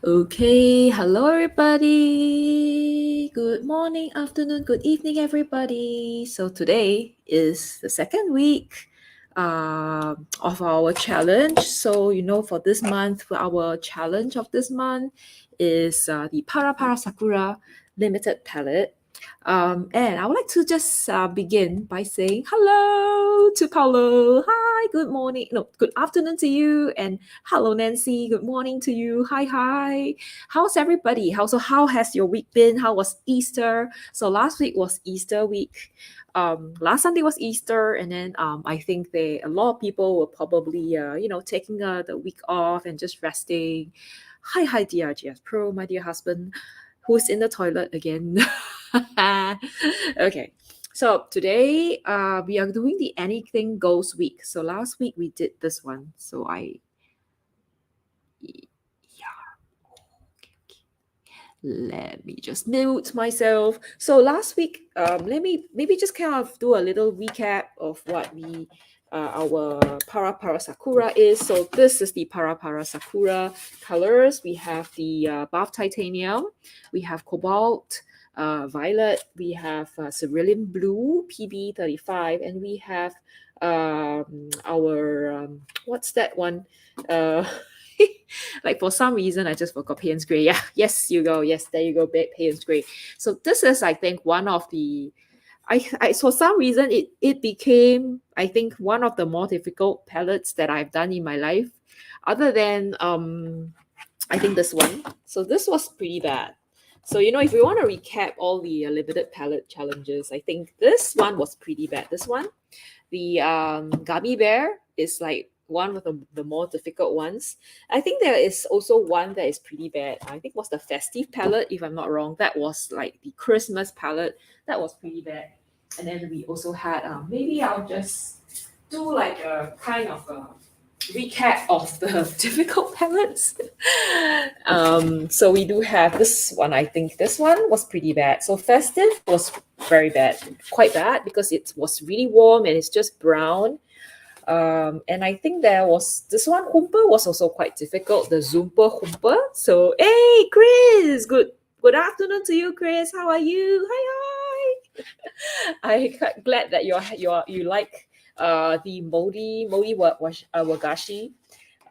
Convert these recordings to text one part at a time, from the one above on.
Okay, hello everybody. Good morning, afternoon, good evening, everybody. So today is the second week of our challenge. So for this month, our challenge of this month is the Para Para Sakura limited palette. And I would like to just begin by saying hello to Paulo. Hi, good morning. No, good afternoon to you, and hello, Nancy. Good morning to you. Hi, hi. How's everybody? How has your week been? How was Easter? So last week was Easter week. Last Sunday was Easter, and then I think a lot of people were probably taking the week off and just resting. Hi, hi, dear GS Pro, my dear husband, who's in the toilet again. Okay. So today we are doing the anything goes week. So last week we did this one. So yeah, let me just mute myself. So last week, let me maybe just kind of do a little recap of what our Para Para Sakura is. So this is the Para Para Sakura colors. We have the buff titanium, we have cobalt, violet, we have cerulean blue, PB35, and we have our what's that one? Uh, like for some reason I just forgot Payne's Gray. Yeah, yes, you go. Yes, there you go, Payne's Gray. So this is, I think, one of the I for some reason it became, I think, one of the more difficult palettes that I've done in my life, other than I think this one. So this was pretty bad. So if we want to recap all the limited palette challenges, I think this one was pretty bad. This one, the gummy bear, is like one of the more difficult ones. I think there is also one that is pretty bad. I think was the festive palette, if I'm not wrong. That was like the Christmas palette. That was pretty bad. And then we also had maybe I'll just do like a kind of a recap of the difficult palettes. So we do have this one. I think this one was pretty bad. So festive was very bad, quite bad, because it was really warm and it's just brown. And I think there was this one, Humper, was also quite difficult, the Zumper Humper. So hey, Chris, good afternoon to you, Chris. How are you? Hi, hi. I quite glad that you like the moldy wagashi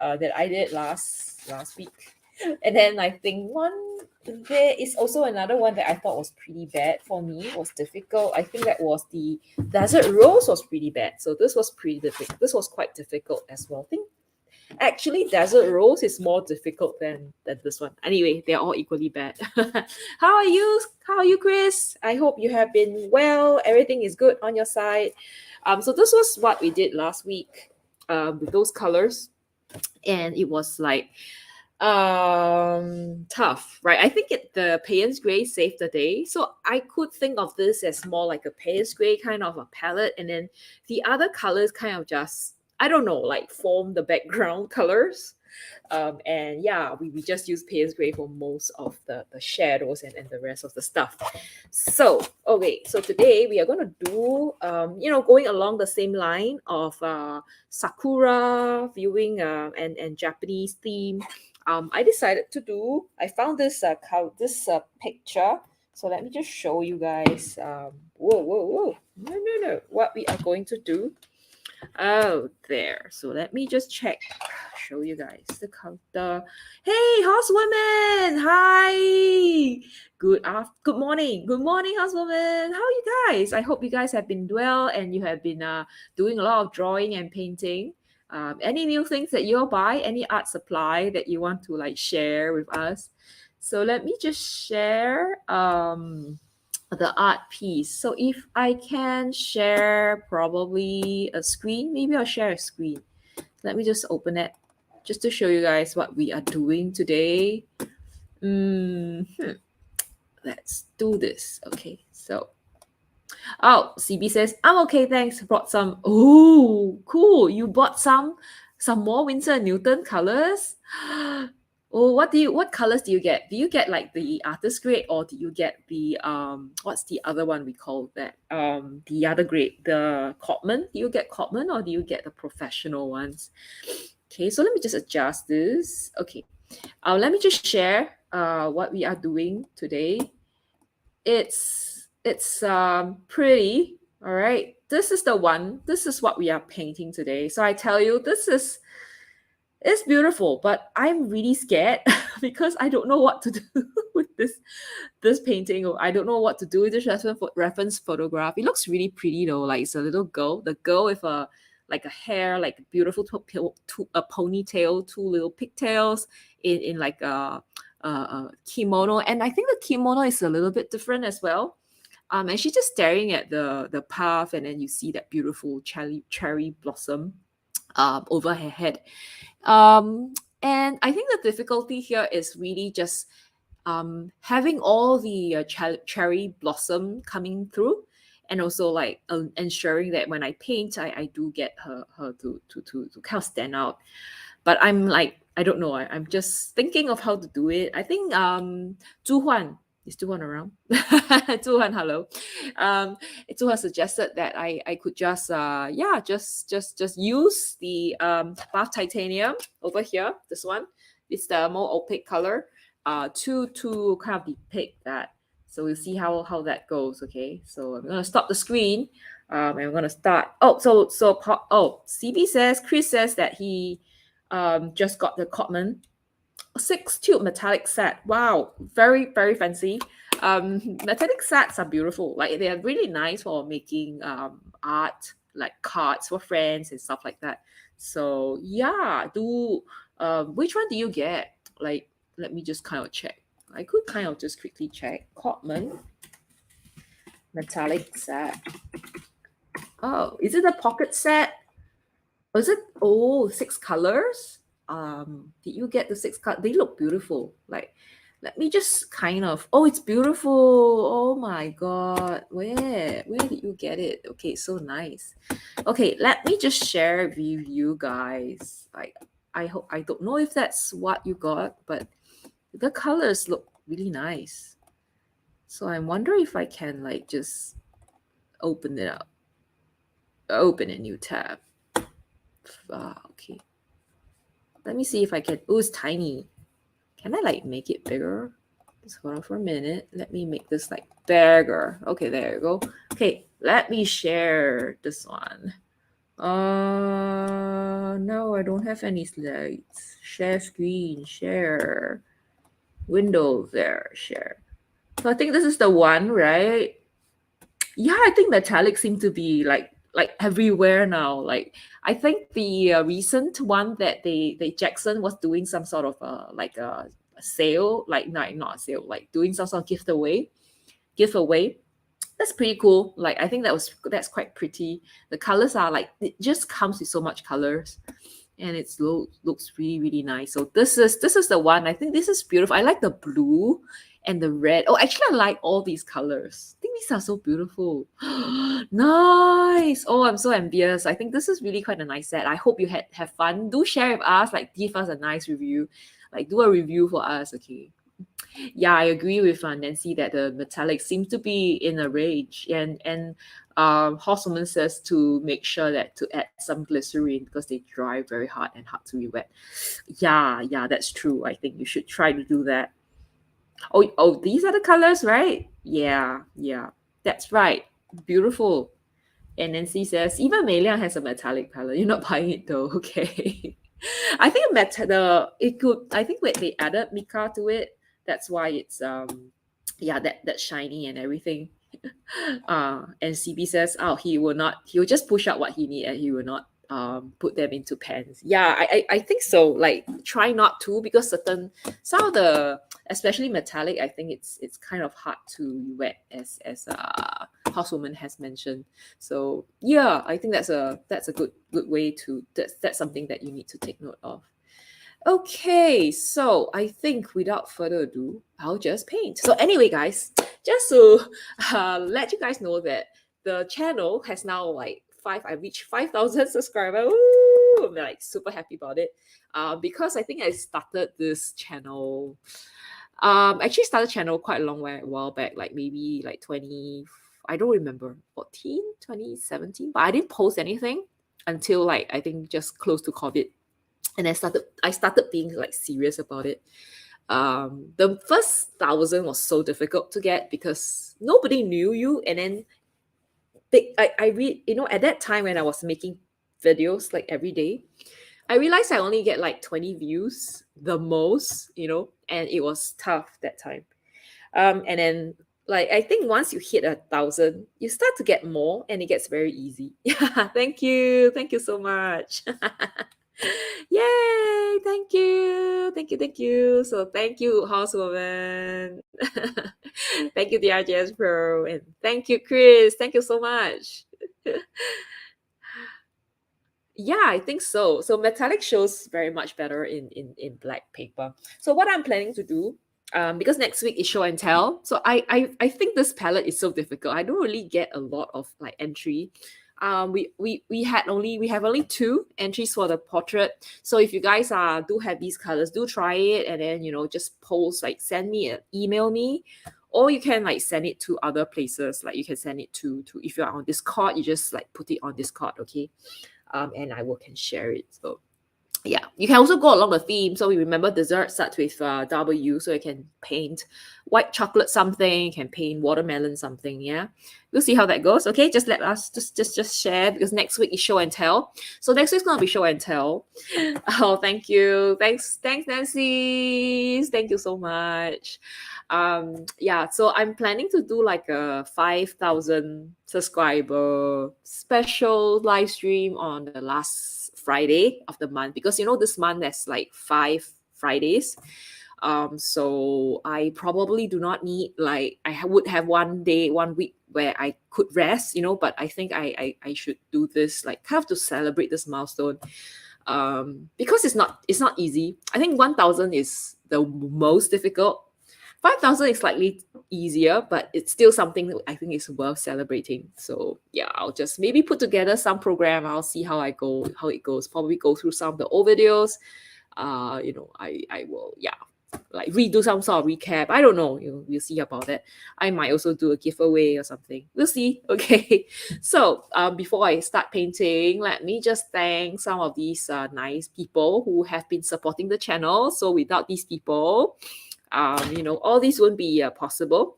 that I did last week. And then I think there is also another one that I thought was pretty bad for me, was difficult. I think that was the Desert Rose was pretty bad. So this was pretty difficult. This was quite difficult as well. I think actually Desert Rose is more difficult than this one. Anyway, they're all equally bad. How are you? How are you, Chris? I hope you have been well. Everything is good on your side. So this was what we did last week with those colors, and it was like tough, right? I think the Payne's Gray saved the day. So I could think of this as more like a Payne's Gray kind of a palette, and then the other colors kind of just, I don't know, like form the background colors. And yeah, we just use Payne's Gray for most of the shadows and the rest of the stuff. So okay, so today we are going to do going along the same line of sakura viewing and Japanese theme. I found this picture. So let me just show you guys. Whoa. No. What we are going to do. Oh, there. So let me just check. Show you guys the counter. Hey, housewoman! Hi. Good morning. Good morning, housewoman. How are you guys? I hope you guys have been well and you have been doing a lot of drawing and painting. Any new things that you'll buy? Any art supply that you want to like share with us? So let me just share the art piece. So if I can share probably a screen, maybe I'll share a screen. Let me just open it just to show you guys what we are doing today. Let's do this. Okay, so CB says, I'm okay, thanks. Brought some. Oh, cool. You bought some more Winsor & Newton colors. Oh, what colors do you get? Do you get like the artist grade, or do you get the what's the other one we call that? The other grade, the Cotman. Do you get Cotman or do you get the professional ones? Okay, so let me just adjust this. Okay. Let me just share what we are doing today. It's pretty. All right. This is the one. This is what we are painting today. So I tell you, it's beautiful, but I'm really scared because I don't know what to do with this painting. Or I don't know what to do with this reference photograph. It looks really pretty though. Like it's a little girl, the girl with a like a hair, like a beautiful a ponytail, two little pigtails in like a kimono, and I think the kimono is a little bit different as well. And she's just staring at the path, and then you see that beautiful cherry blossom over her head. And I think the difficulty here is really just having all the cherry blossom coming through, and also like ensuring that when I paint, I do get her to kind of stand out. But I'm like, I don't know. I'm just thinking of how to do it. I think Zhu Huan is Zhu Huan around. Zhu Huan, hello. Zhu Huan suggested that I could just just use the bath titanium over here. This one, it's the more opaque color. To kind of depict that. So we'll see how that goes. Okay. So I'm gonna stop the screen. And I'm gonna start. CB says Chris says that he just got the Cotman 6-tube metallic set. Wow, very fancy. Metallic sets are beautiful. Like they are really nice for making art, like cards for friends and stuff like that. So yeah, do which one do you get? Like, let me just kind of check. I could kind of just quickly check. Cotman metallic set. Oh, is it a pocket set? Was it 6 colors? Did you get the 6 colors? They look beautiful. Like, let me just kind of, oh, it's beautiful. Oh my god. Where did you get it? Okay, so nice. Okay, let me just share with you guys. Like, I don't know if that's what you got, but the colors look really nice. So I wonder if I can like just open it up. Open a new tab. Okay. Let me see if I can. Oh, it's tiny. Can I like make it bigger? Just hold on for a minute. Let me make this like bigger. Okay, there you go. Okay, let me share this one. No, I don't have any slides. Share screen, share. Window there, share. So I think this is the one, right? Yeah, I think metallic seem to be like everywhere now. Like I think the recent one that they Jackson was doing some sort of like a sale, like not a sale, like doing some sort of giveaway. That's pretty cool. Like I think that's quite pretty. The colors are like it just comes with so much colors, and looks really nice. So this is the one. I think this is beautiful. I like the blue and the red. Oh, actually, I like all these colors. I think these are so beautiful. Nice. Oh, I'm so envious. I think this is really quite a nice set. I hope you have fun. Do share with us. Like, give us a nice review. Like, do a review for us. Okay. Yeah, I agree with Nancy that the metallic seems to be in a rage, and Horsewoman says to make sure that to add some glycerine because they dry very hard and hard to be wet. Yeah, that's true. I think you should try to do that. Oh, these are the colors, right? Yeah, that's right. Beautiful. And Nancy says even Mei Liang has a metallic palette. You're not buying it though, okay? I think it could. I think when they added mica to it, that's why it's that's shiny and everything. And CB says, oh, he will just push out what he need and he will not put them into pans. Yeah, I think so. Like try not to, because some of the, especially metallic, I think it's kind of hard to wet as Housewoman has mentioned. So yeah, I think that's a good way to, that's something that you need to take note of. Okay, so I think without further ado, I'll just paint. So anyway, guys, just to let you guys know that the channel has now I reached 5,000 subscribers. Ooh, I'm like super happy about it. Because I think I started this channel. Actually started channel quite a while back, like maybe like 20. I don't remember, 2017. But I didn't post anything until like I think just close to COVID. And I started being like serious about it. The first 1,000 was so difficult to get because nobody knew you. And then I read, at that time when I was making videos like every day, I realized I only get like 20 views the most, and it was tough that time. And then, like, I think once you hit 1,000, you start to get more, and it gets very easy. Yeah, thank you so much. Yay! Thank you. So thank you, housewoman. Thank you, DRJS Pro, and thank you, Chris. Thank you so much. Yeah, I think so. So metallic shows very much better in black paper. So what I'm planning to do, because next week is show and tell. So I think this palette is so difficult. I don't really get a lot of like entry. We have only two entries for the portrait. So if you guys do have these colors, do try it, and then just post, like send me email me, or you can like send it to other places. Like you can send it to if you're on Discord, you just like put it on Discord, okay? And I will can share it. So yeah, you can also go along the theme. So we remember dessert starts with W, so you can paint white chocolate something, you can paint watermelon something. Yeah, we'll see how that goes. Okay, just let us just share, because next week is show and tell. So next week's gonna be show and tell. Oh, thank you, thanks, Nancy, thank you so much. Yeah, so I'm planning to do like a 5,000 subscriber special live stream on the last Friday of the month, because this month there's like 5 Fridays. So I probably do not need, like, would have one day, 1 week where I could rest, but I think I should do this, like, kind of to celebrate this milestone. Because it's not easy. I think 1,000 is the most difficult. 5,000 is slightly easier, but it's still something that I think is worth celebrating. So yeah, I'll just maybe put together some program. I'll see how it goes. Probably go through some of the old videos. I will, yeah, like redo some sort of recap. I don't know. We'll see about that. I might also do a giveaway or something. We'll see. Okay. So before I start painting, let me just thank some of these nice people who have been supporting the channel. So without these people, all these wouldn't be possible,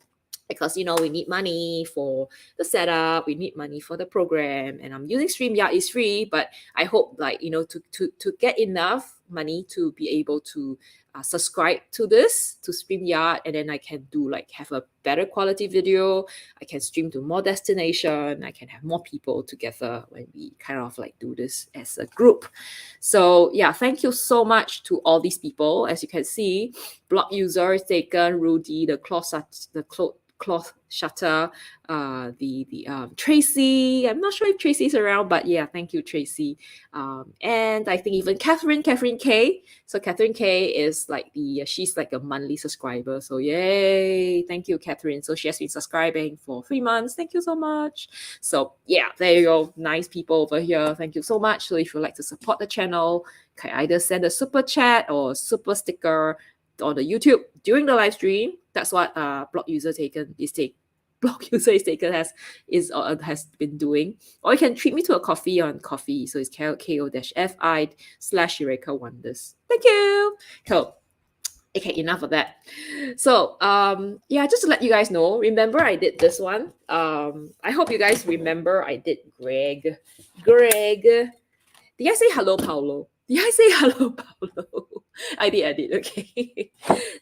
because we need money for the setup, we need money for the program, and I'm using StreamYard. It's free, but I hope, like, to get enough money to be able to subscribe to StreamYard, and then I can do, like, have a better quality video. I can stream to more destination. I can have more people together when we kind of like do this as a group. So yeah, thank you so much to all these people. As you can see, blog user is taken, Rudy, the cloth shutter, the Tracy. I'm not sure if Tracy's around, but yeah, thank you, Tracy. And I think even Catherine K. So Catherine K is like she's like a monthly subscriber. So yay, thank you, Catherine. So she has been subscribing for 3 months. Thank you so much. So yeah, there you go. Nice people over here. Thank you so much. So if you'd like to support the channel, can either send a super chat or super sticker on the YouTube during the live stream. That's what blog user is taken has been doing. Or you can treat me to a coffee on Coffee. So it's ko-fi/Eureka Wonders. Thank you. Cool. Okay, enough of that. So yeah, just to let you guys know, remember I did this one. I hope you guys remember I did Greg. Did I say hello, Paulo? Did I say hello, Paulo? I did. Okay.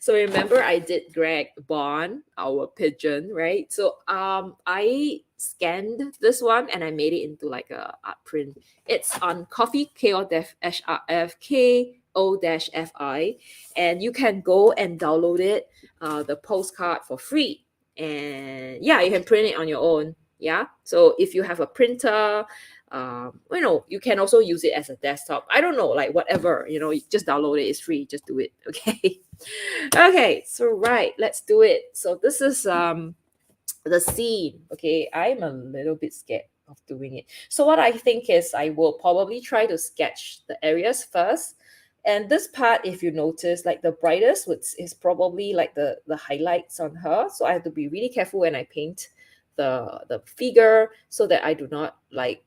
So remember I did Greg Bond, our pigeon, right? So I scanned this one and I made it into like a art print. It's on Coffee KO-FI, and you can go and download it, the postcard, for free. And yeah, you can print it on your own. Yeah. So if you have a printer, you can also use it as a desktop. I don't know, like whatever, you just download it. It's free. Just do it. Okay. Okay. So right, let's do it. So this is the scene. Okay, I'm a little bit scared of doing it. So what I think is I will probably try to sketch the areas first. And this part, if you notice, like the brightest is probably like the highlights on her. So I have to be really careful when I paint the figure so that I do not like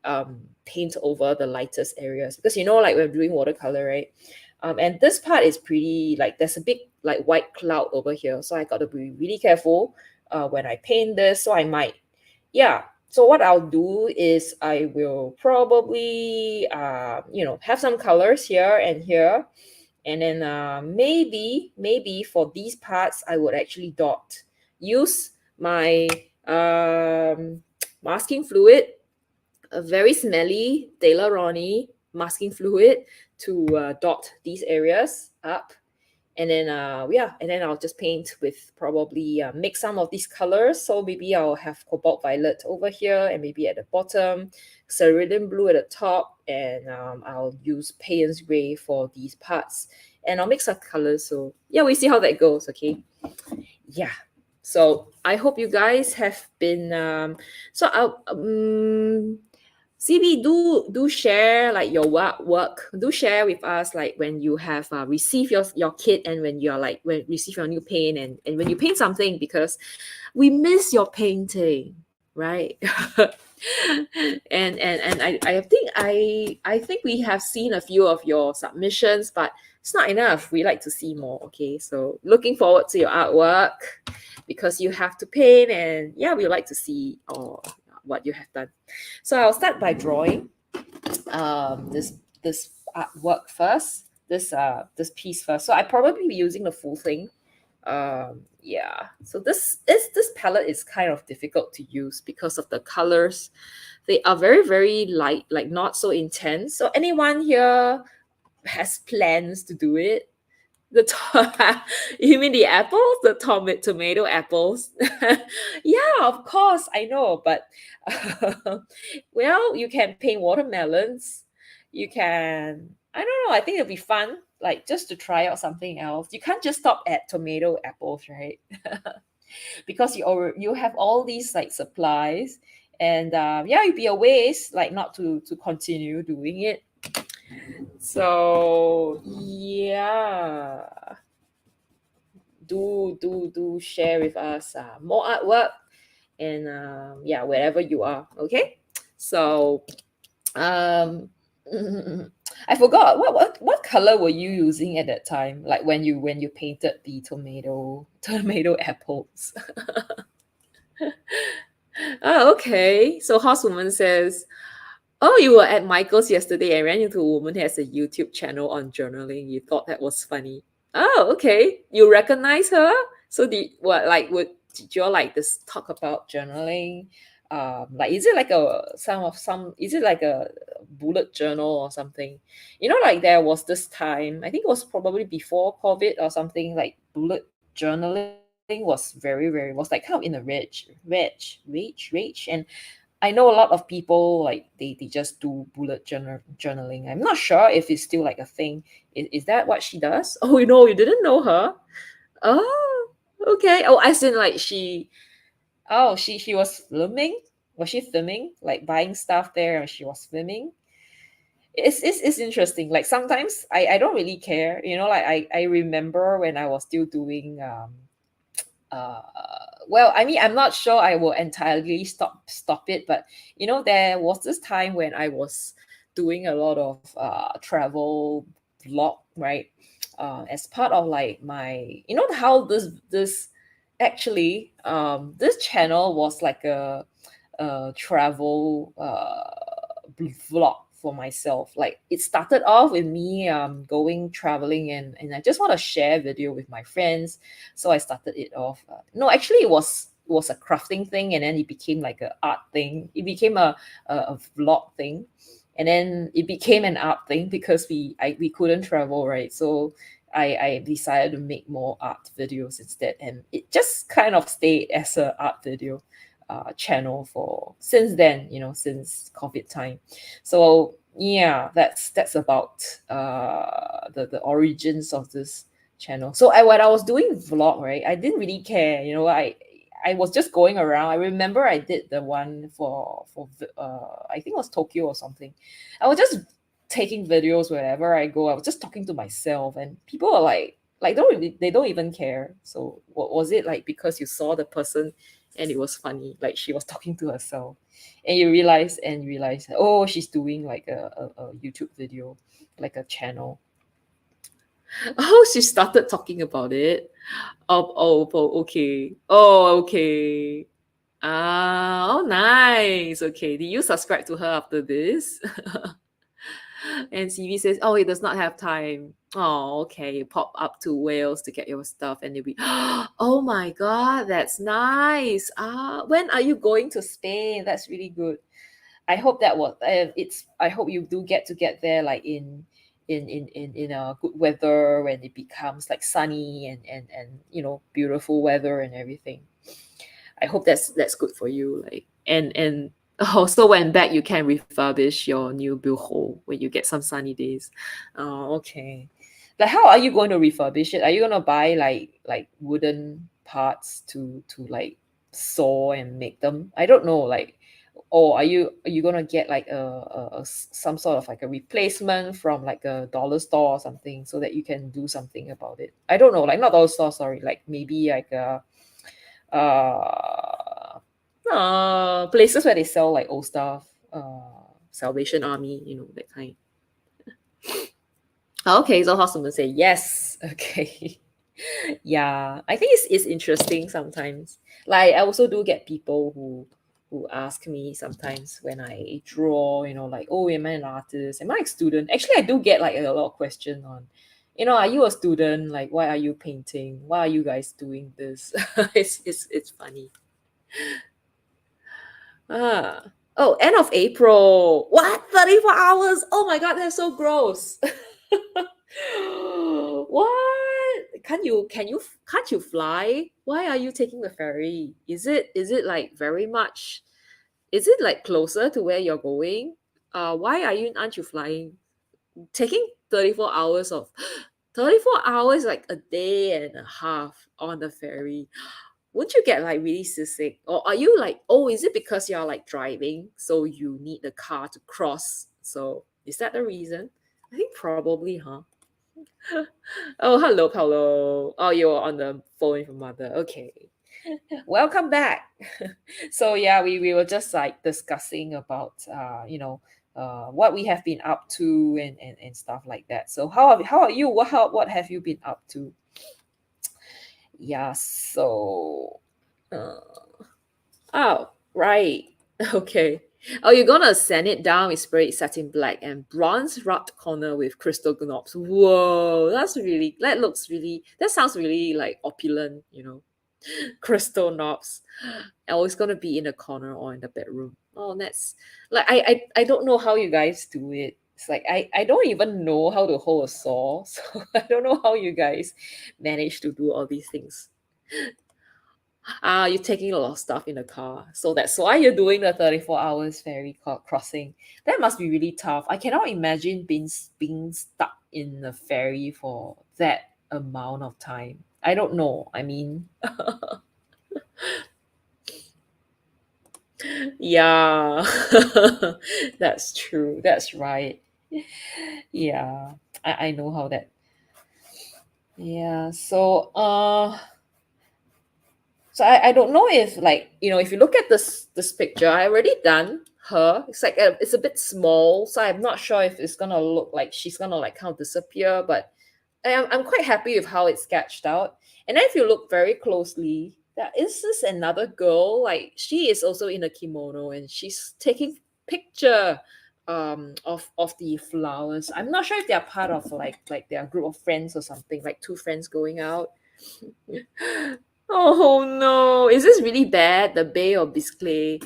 paint over the lightest areas, because like when doing watercolor, right? And this part is pretty, like there's a big like white cloud over here, so I got to be really careful when I paint this. So I might, yeah. So what I'll do is I will probably have some colors here and here, and then maybe for these parts I would actually use my masking fluid, a very smelly De La Ronnie masking fluid, to dot these areas up. And then and then I'll just paint with probably mix some of these colors. So maybe I'll have cobalt violet over here, and maybe at the bottom cerulean blue at the top, and I'll use Payne's gray for these parts, and I'll mix up colors. So yeah, we see how that goes. Okay, yeah. So I hope you guys have been so I'll CB, do share like your work. Do share with us like when you have received your kit, and when you're like when receive your new paint, and when you paint something, because we miss your painting, right? And I think we have seen a few of your submissions, but it's not enough. We like to see more. Okay, so looking forward to your artwork, because you have to paint, and yeah, we like to see what you have done. So I'll start by drawing this artwork first, this piece first. So I probably be using the full thing. Yeah. So this palette is kind of difficult to use because of the colors. They are very, very light, like not so intense. So anyone here has plans to do it? You mean the apples, the tomato apples? Yeah, of course, I know, but well, you can paint watermelons. You can, I don't know, I think it'll be fun, like just to try out something else. You can't just stop at tomato apples, right? Because you have all these like supplies, and yeah, it'd be a waste like not to continue doing it. So yeah, do share with us more artwork, and yeah, wherever you are. Okay, so um I forgot what color were you using at that time, like when you painted the tomato apples. Oh, okay. So Horsewoman says, oh, you were at Michael's yesterday and ran into a woman who has a YouTube channel on journaling. You thought that was funny. Oh, okay. You recognize her? So did you all like this talk about journaling? Like is it like is it like a bullet journal or something? Like there was this time, I think it was probably before COVID or something, like bullet journaling was was like kind of in a rage. And I know a lot of people like they just do journaling. I'm not sure if it's still like a thing. Is that what she does? Oh, you didn't know her? Oh, okay. Oh, as in like she was filming. Was she filming? Like buying stuff there, and she was filming. It's interesting. Like sometimes I don't really care. Like I remember when I was still doing uh well, I mean, I'm not sure I will entirely stop it, but there was this time when I was doing a lot of travel vlog, right? As part of like my, how this actually this channel was like a travel vlog for myself. Like it started off with me going traveling, and I just want to share video with my friends, so I started it off. No, actually it was a crafting thing, and then it became like a art thing. It became a vlog thing, and then it became an art thing because we couldn't travel, right? So I decided to make more art videos instead, and it just kind of stayed as a art video channel for since then, since COVID time. So yeah, that's about the origins of this channel. So when I was doing vlog, right, I didn't really care. I was just going around. I remember I did the one for I think it was Tokyo or something. I was just taking videos wherever I go. I was just talking to myself, and people are like they don't even care. So what was it like? Because you saw the person and it was funny. Like she was talking to herself, and you realize, oh, she's doing like a YouTube video, like a channel. Oh, she started talking about it. Okay. Oh, okay. Ah, oh, nice. Okay. Did you subscribe to her after this? And CV says, oh, it does not have time. Oh, okay. Pop up to Wales to get your stuff, and they'll be, oh my God, that's nice. When are you going to Spain? That's really good. I hope that was it's I hope you do get there like in a good weather when it becomes like sunny and beautiful weather and everything. I hope that's good for you. Like and also when back you can refurbish your new bureau when you get some sunny days. Oh, okay. Like how are you going to refurbish it? Are you gonna buy like wooden parts to like saw and make them? I don't know, like, or are you gonna get like some sort of like a replacement from like a dollar store or something so that you can do something about it? I don't know, like not dollar store, sorry, like maybe like a uh, places where they sell like old stuff, Salvation Army, that kind. Okay, so Hosman say yes. Okay. Yeah, I think it's interesting sometimes. Like I also do get people who ask me sometimes when I draw, like, oh, am I an artist? Am I a student? Actually, I do get like a lot of questions on, are you a student? Like, why are you painting? Why are you guys doing this? It's funny. Ah. Oh, end of April. What? 34 hours? Oh my God, that's so gross. What? Can't you fly? Why are you taking the ferry? Is it like very much? Is it like closer to where you're going? Why aren't you flying? Taking 34 hours of 34 hours, like a day and a half on the ferry. Wouldn't you get like really seasick? Or are you like, oh, is it because you're like driving, so you need the car to cross? So is that the reason? I think probably, huh? Oh, hello, hello. Oh, you're on the phone with your mother. Okay. Welcome back. So yeah, we were just like discussing about what we have been up to and stuff like that. So how are you? What have you been up to? Yeah, so uh, oh, right. Okay. Oh, you're gonna sand it down with spray satin black and bronze rubbed corner with crystal knobs. Whoa, that sounds really like opulent. Crystal knobs. Always gonna be in the corner or in the bedroom. Oh, that's like I don't know how you guys do it. It's like I don't even know how to hold a saw, so I don't know how you guys manage to do all these things. You're taking a lot of stuff in the car. So that's why you're doing the 34 hours ferry crossing. That must be really tough. I cannot imagine being stuck in the ferry for that amount of time. I don't know. I mean, yeah, that's true. That's right. Yeah, I know how that. Yeah, so I don't know if like if you look at this picture, I already done her. It's like it's a bit small, so I'm not sure if it's gonna look like she's gonna like kind of disappear. But I'm quite happy with how it's sketched out. And then if you look very closely, there is this another girl. Like she is also in a kimono and she's taking picture of the flowers. I'm not sure if they're part of like their group of friends or something, like two friends going out. Oh no, is this really bad? The Bay of Biscay.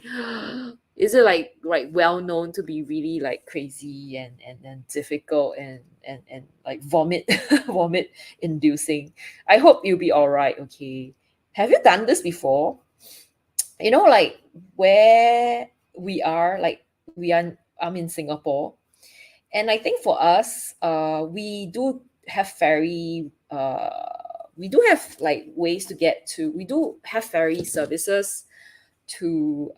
Is it like well known to be really like crazy and difficult and like vomit vomit inducing? I hope you'll be all right. Okay. Have you done this before? Like where we are, like I'm in Singapore, and I think for us, we do have like ways to get to. We do have ferry services to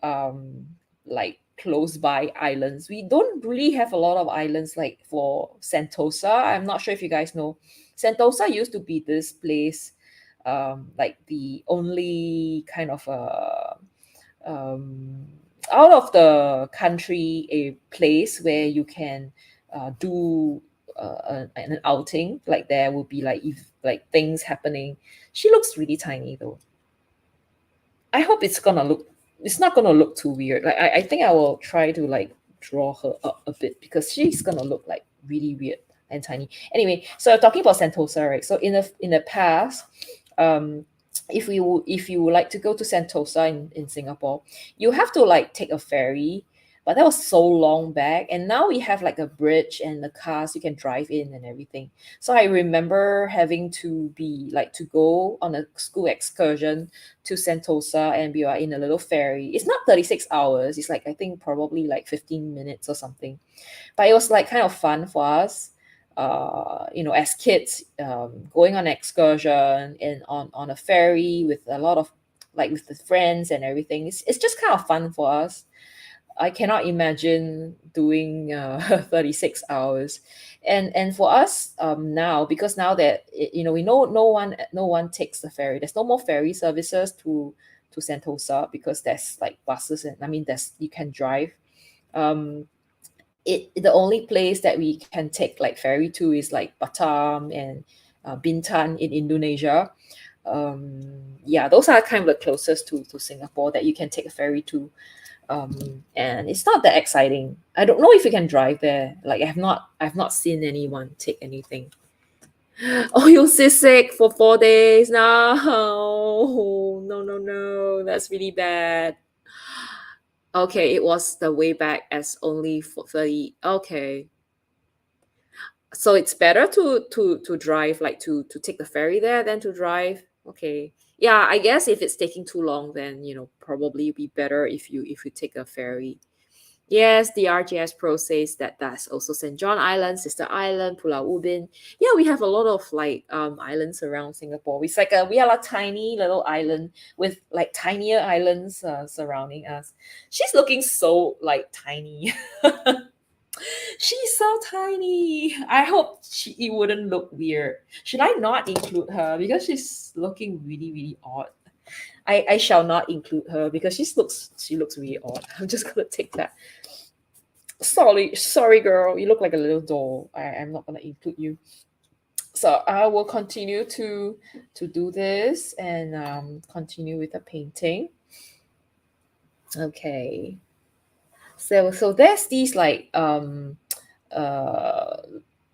like close by islands. We don't really have a lot of islands like for Sentosa. I'm not sure if you guys know. Sentosa used to be this place, like the only kind of um, out of the country, a place where you can do an outing. Like there will be like if like things happening. She looks really tiny though. I hope it's not gonna look too weird. Like I think I will try to like draw her up a bit because she's gonna look like really weird and tiny. Anyway, so talking about Sentosa, right? So in the past, um if you would like to go to Sentosa in Singapore, you have to like take a ferry. But that was so long back, and now we have like a bridge and the cars you can drive in and everything. So I remember having to be like to go on a school excursion to Sentosa, and we are in a little ferry. It's not 36 hours. It's like I think probably like 15 minutes or something. But it was like kind of fun for us. As kids, going on excursion and on a ferry with a lot of like with the friends and everything. It's just kind of fun for us. I cannot imagine doing 36 hours. And for us now, because now that we know no one takes the ferry. There's no more ferry services to Sentosa because there's like buses, and I mean there's you can drive. Um the only place that we can take like ferry to is like Batam and Bintan in Indonesia. Yeah, those are kind of the closest to Singapore that you can take a ferry to. And it's not that exciting. I don't know if you can drive there. Like I've not seen anyone take anything. Oh, you're seasick for 4 days now. Oh, no, no, no. That's really bad. Okay, it was the way back as only for 30. Okay. So it's better to drive, like to take the ferry there than to drive. Okay. Yeah, I guess if it's taking too long, then probably it'd be better if you take a ferry. Yes, the RGS Pro says that that's also St. John Island, Sister Island, Pulau Ubin. Yeah, we have a lot of like islands around Singapore. It's like we are a tiny little island with like tinier islands surrounding us. She's looking so like tiny. She's so tiny. I hope it wouldn't look weird. Should I not include her because she's looking really really odd? I shall not include her because she looks really odd. I'm just gonna take that. Sorry, girl. You look like a little doll. I'm not gonna include you. So I will continue to do this and continue with the painting. Okay. So there's these like uh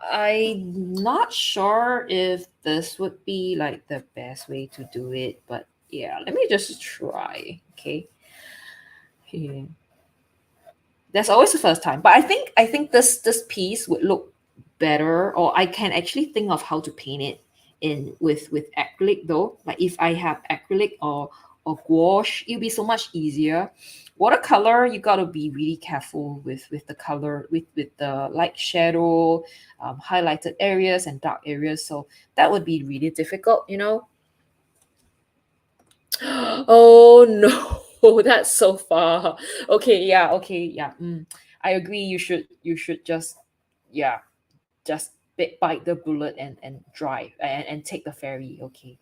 I'm not sure if this would be like the best way to do it, but yeah, let me just try. Okay. Yeah. There's always the first time, but I think this piece would look better, or I can actually think of how to paint it in with acrylic though. Like if I have acrylic or gouache, it'll be so much easier. Watercolor, you got to be really careful with the color, with the light shadow, highlighted areas and dark areas. So that would be really difficult. Oh no, that's so far. Okay, yeah. I agree. You should just yeah, just bite the bullet and drive and take the ferry. Okay,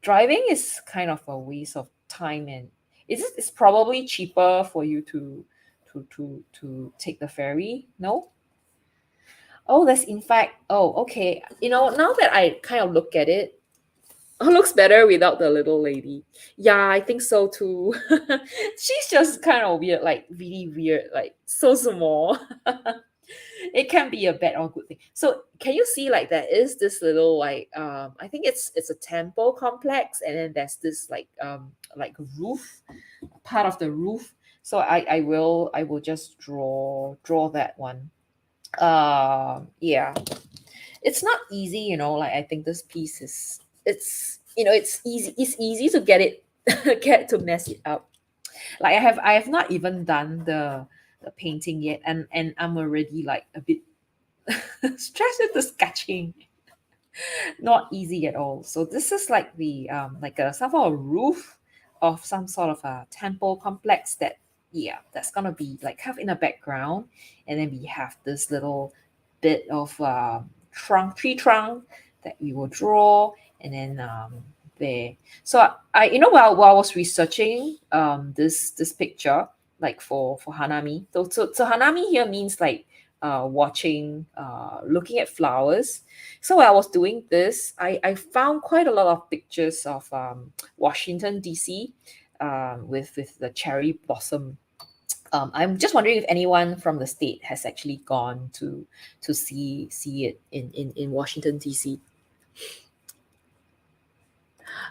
driving is kind of a waste of time, and it's probably cheaper for you to take the ferry. No. Oh, that's in fact. Oh, okay. Now that I kind of look at it, oh, looks better without the little lady. Yeah, I think so too. She's just kind of weird, like really weird, like so small. It can be a bad or good thing. So can you see like there is this little like I think it's a temple complex, and then there's this like roof, part of the roof. So I will just draw that one. Yeah, it's not easy, like I think this piece is it's easy to get it get to mess it up. Like I have not even done the painting yet, and I'm already like a bit stressed with the sketching. Not easy at all. So this is like the like a some sort of roof of some sort of a temple complex that, yeah, that's gonna be like kind of in the background. And then we have this little bit of tree trunk that we will draw. And then there. So I while I was researching this picture, like for Hanami. So Hanami here means like watching, looking at flowers. So while I was doing this, I found quite a lot of pictures of Washington DC, with the cherry blossom. I'm just wondering if anyone from the state has actually gone to see it in Washington DC.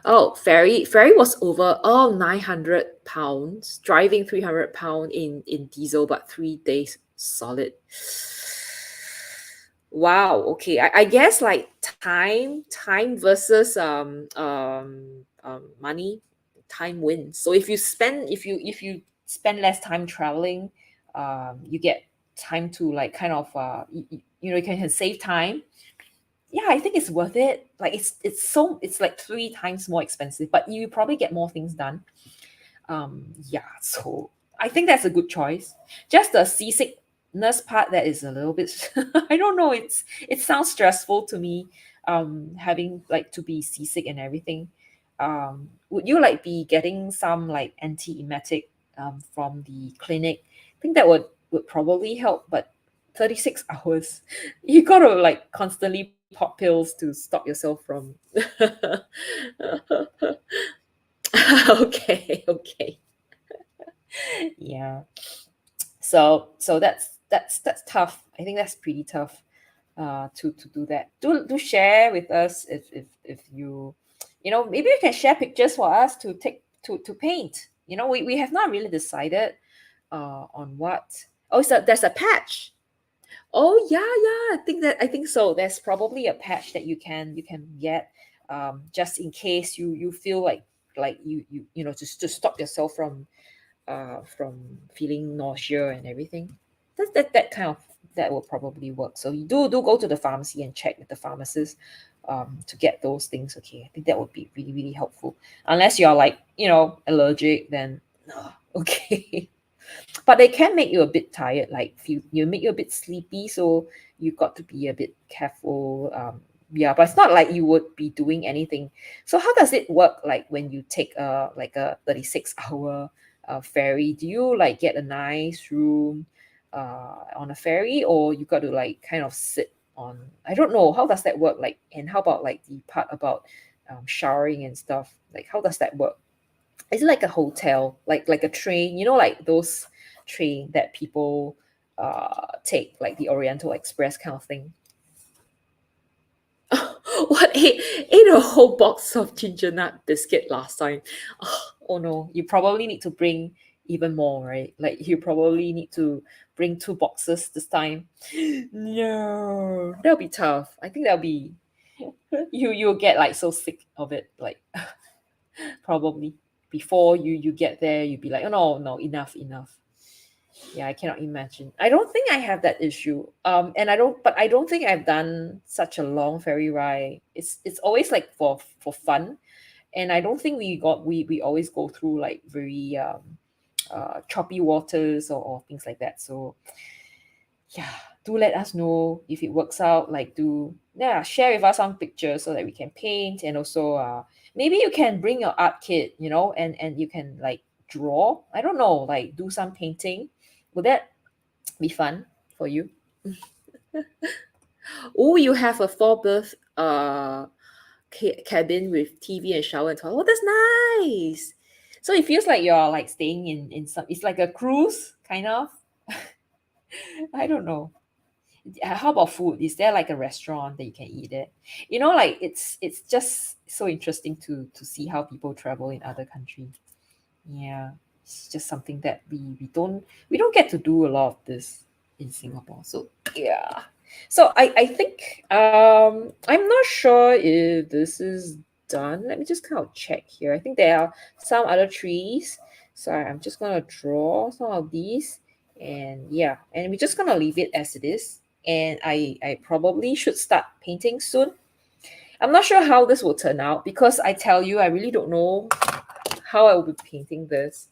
Oh, ferry was over, 900 pounds, driving 300 pound in diesel, but 3 days solid. Wow. Okay. I guess like time versus money, time wins. So if you spend less time traveling, you get time to like kind of you can save time. Yeah, I think it's worth it. Like it's like 3 times more expensive, but you probably get more things done. Yeah, so I think that's a good choice. Just the seasickness part that is a little bit I don't know, it sounds stressful to me, having like to be seasick and everything. Would you like be getting some like anti-emetic from the clinic? I think that would probably help, but 36 hours. You gotta like constantly pop pills to stop yourself from okay, okay. Yeah. So that's tough. I think that's pretty tough to do that. Do share with us if maybe you can share pictures for us to take to paint. We have not really decided on what. Oh, so there's a patch. Oh yeah, yeah. I think so. There's probably a patch that you can get, just in case you feel like just to stop yourself from feeling nausea and everything. That will probably work. So you do go to the pharmacy and check with the pharmacist, to get those things. Okay, I think that would be really really helpful. Unless you're like allergic, then okay. But they can make you a bit tired, like you make you a bit sleepy, so you've got to be a bit careful. Yeah, but it's not like you would be doing anything. So how does it work, like when you take a 36-hour ferry? Do you like get a nice room on a ferry, or you got to like kind of sit on, I don't know, how does that work? Like, and how about like the part about showering and stuff? Like, how does that work? Is it like a hotel, like a train, like those train that people take, like the Oriental Express kind of thing? What, ate a whole box of ginger nut biscuit last time? Oh no, you probably need to bring even more, right? Like you probably need to bring 2 boxes this time. No, that'll be tough. I think that'll be you'll get like so sick of it, like probably before you get there, you'd be like, oh no, no, enough. Yeah, I cannot imagine. I don't think I have that issue. And I don't think I've done such a long ferry ride. It's always like for fun. And I don't think we always go through like very choppy waters, or things like that. So yeah, do let us know if it works out. Like, do, yeah, share with us some pictures so that we can paint. And also maybe you can bring your art kit, and you can like draw, I don't know, like do some painting. Would that be fun for you? Oh, you have a four berth cabin with TV and shower and toilet. Oh, that's nice. So it feels like you're like staying in some, it's like a cruise kind of. I don't know. How about food? Is there like a restaurant that you can eat at? Like it's just so interesting to see how people travel in other countries. Yeah, it's just something that we don't get to do a lot of this in Singapore. So yeah. So I think I'm not sure if this is done. Let me just kind of check here. I think there are some other trees. So I'm just gonna draw some of these, and yeah, and we're just gonna leave it as it is. And I probably should start painting soon. I'm not sure how this will turn out, because I tell you, I really don't know how I will be painting this.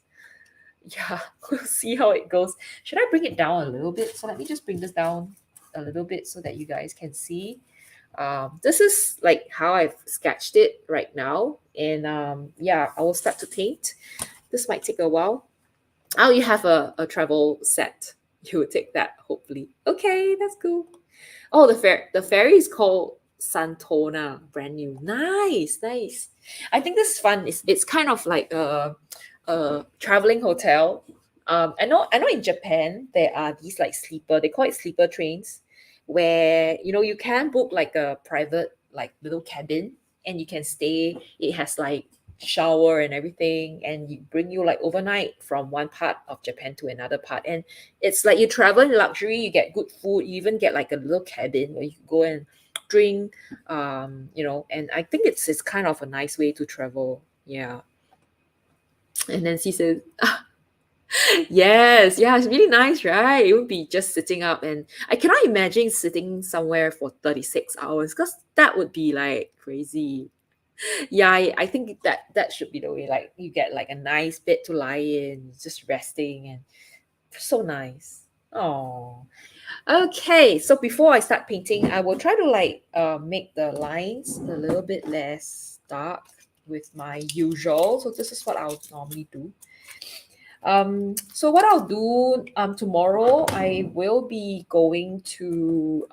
Yeah, we'll see how it goes. Should I bring it down a little bit? So let me just bring this down a little bit so that you guys can see. This is like how I've sketched it right now. And yeah, I will start to paint. This might take a while. Oh, you have a travel set. You would take that, hopefully. Okay, that's cool. Oh, the ferry is called Santona, brand new. Nice, nice. I think this is fun. It's kind of like a traveling hotel. I know in Japan there are these like sleeper, they call it sleeper trains, where you can book like a private like little cabin and you can stay. It has like shower and everything, and you bring you like overnight from one part of Japan to another part. And it's like you travel in luxury, you get good food, you even get like a little cabin where you can go and drink, and I think it's kind of a nice way to travel. Yeah. And Nancy says, yes, yeah, it's really nice, right? It would be just sitting up, and I cannot imagine sitting somewhere for 36 hours because that would be like crazy. Yeah, I think that should be the way. Like you get like a nice bed to lie in, just resting, and so nice. Oh, okay. So before I start painting, I will try to like make the lines a little bit less dark with my usual. So this is what I'll normally do. So what I'll do tomorrow, I will be going to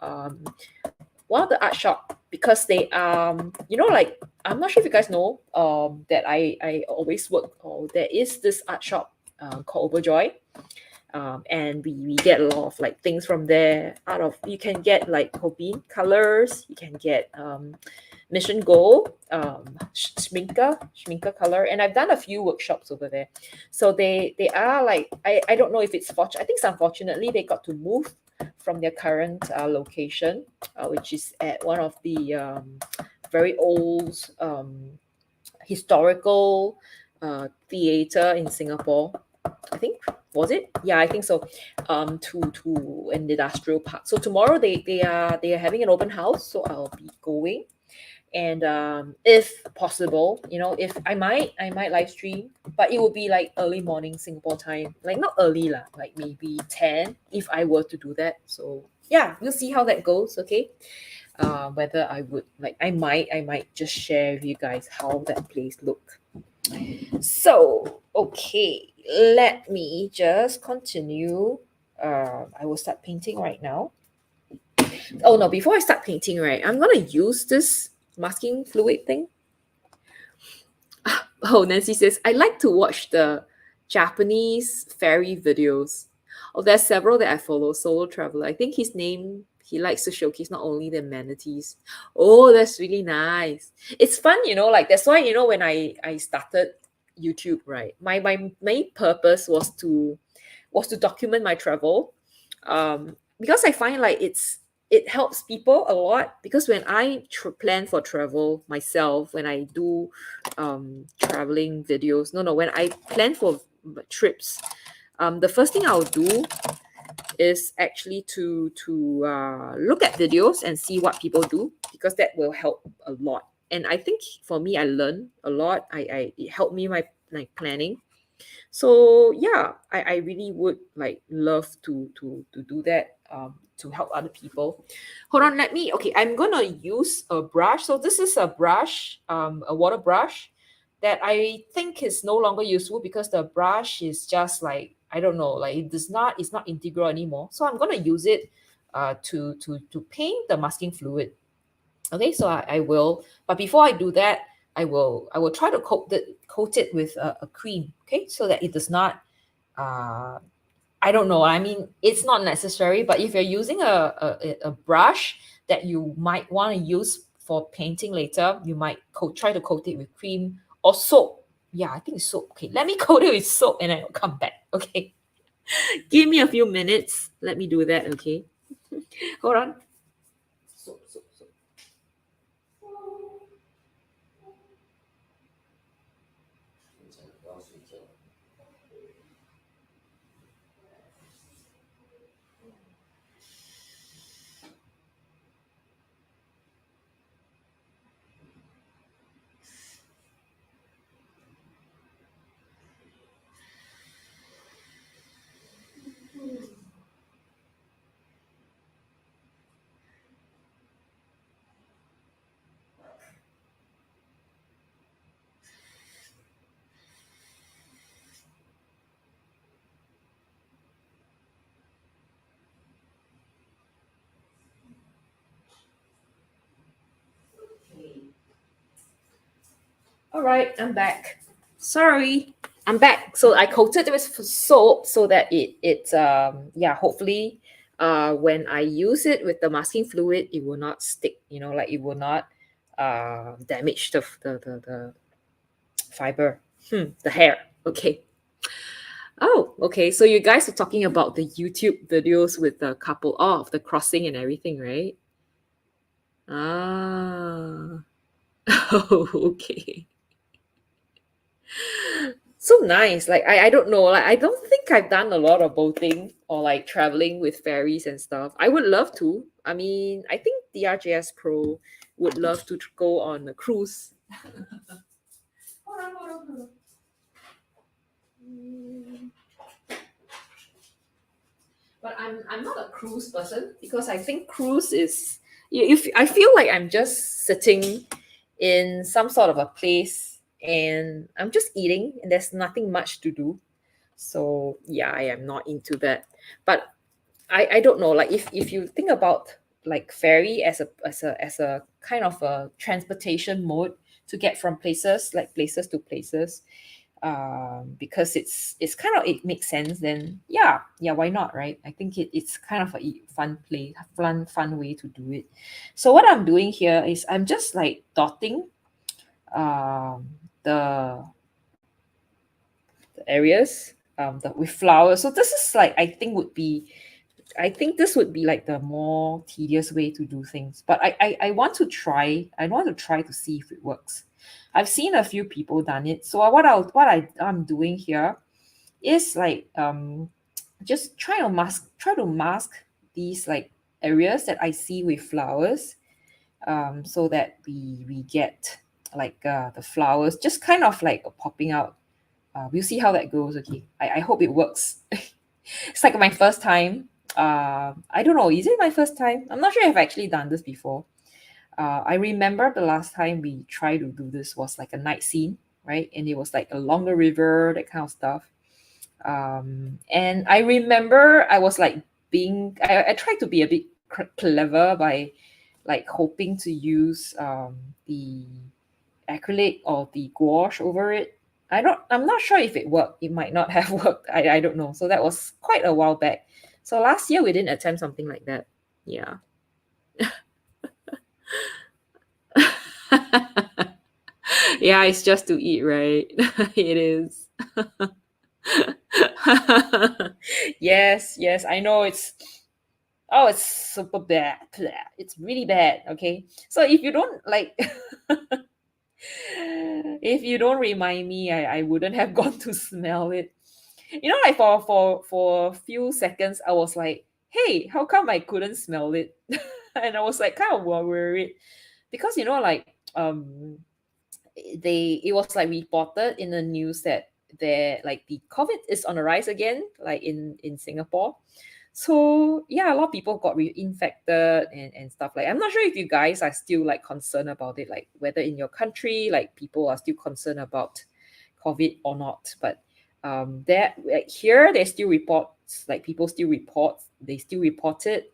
one of the art shop because they like I'm not sure if you guys know that I always work, or there is this art shop called Overjoy. And we get a lot of like things from there. Out of You can get like Hobin colors, you can get Mission Gold, Schminker color, and I've done a few workshops over there. So they are like I don't know if it's fortunate. I think it's unfortunately they got to move from their current location, which is at one of the very old historical theater in Singapore. I think, was it? Yeah, I think so. To an industrial park. So tomorrow they are having an open house, so I'll be going. And if possible, if I might live stream, but it would be like early morning Singapore time, like not early lah, like maybe 10 if I were to do that. So yeah, we'll see how that goes. Okay. Whether I would like, I might just share with you guys how that place look. So, okay, let me just continue. I will start painting right now. Oh no, before I start painting, right, I'm gonna use this masking fluid thing. Oh, Nancy says, I like to watch the Japanese fairy videos. Oh, there's several that I follow. Solo Traveler. I think his name, he likes to showcase not only the manatees. Oh, that's really nice. It's fun, like that's why, when I started YouTube, right? My main purpose was to document my travel. Because I find like it helps people a lot, because when I plan for travel myself, when I do traveling videos, no, when I plan for trips, the first thing I'll do is actually to look at videos and see what people do, because that will help a lot. And I think for me, I learn a lot. It helped me my planning. So yeah, I really would like love to do that, to help other people. Hold on, okay, I'm gonna use a brush. So this is a brush, a water brush that I think is no longer useful because the brush is just like, I don't know, like it's not integral anymore. So I'm gonna use it to paint the masking fluid. Okay, so I will, but before I do that, I will try to coat it with a cream, okay, so that it does not, uh, I don't know. I mean, it's not necessary, but if you're using a brush that you might want to use for painting later, you might try to coat it with cream or soap. Yeah, I think it's soap. Okay, let me coat it with soap and I'll come back. Okay, give me a few minutes. Let me do that. Okay, hold on. Soap, soap, soap. Okay. All right, I'm back. Sorry, I'm back. So I coated it with soap so that yeah, hopefully when I use it with the masking fluid, it will not stick, like it will not damage the fiber. The hair. Okay. Oh, okay. So you guys are talking about the YouTube videos with the couple of the crossing and everything, right? Ah. Oh, okay. So nice. Like I don't know. Like I don't think I've done a lot of boating or like traveling with ferries and stuff. I would love to. I mean, I think the RJS Pro would love to go on a cruise. Hold on, hold on, hold on. Mm, But I'm not a cruise person because I think cruise is if I feel like I'm just sitting in some sort of a place and I'm just eating and there's nothing much to do. So yeah, I am not into that. But I don't know. Like if you think about like ferry as a kind of a transportation mode to get from places to places, because it's kind of it makes sense. Then yeah, why not, right? I think it's kind of a fun way to do it. So what I'm doing here is I'm just like dotting um, the areas with flowers. So this is like I think this would be like the more tedious way to do things. But I want to try. I want to try to see if it works. I've seen a few people done it. So I'm doing here is like just try to mask these like areas that I see with flowers, so that we get like the flowers just kind of like popping out. We'll see how that goes. Okay, I hope it works. It's like my first time. I don't know. Is it my first time? I'm not sure if I've actually done this before. I remember the last time we tried to do this was like a night scene, right? And it was like along the river, that kind of stuff. And I remember I was like I tried to be a bit clever by like hoping to use the acrylic or the gouache over it. I'm not sure if it worked. It might not have worked. I don't know. So that was quite a while back. So last year we didn't attempt something like that. Yeah. Yeah, it's just to eat, right? It is. Yes, yes, I know it's super bad. It's really bad, okay? So if you don't like if you don't remind me, I wouldn't have gone to smell it. Like for a few seconds, I was like, "Hey, how come I couldn't smell it?" And I was like kind of worried because like it was like reported in the news that like the COVID is on the rise again, like in Singapore. So yeah, a lot of people got reinfected and stuff. Like I'm not sure if you guys are still like concerned about it, like whether in your country like people are still concerned about COVID or not. But there like here they still reports like people still report they still report it.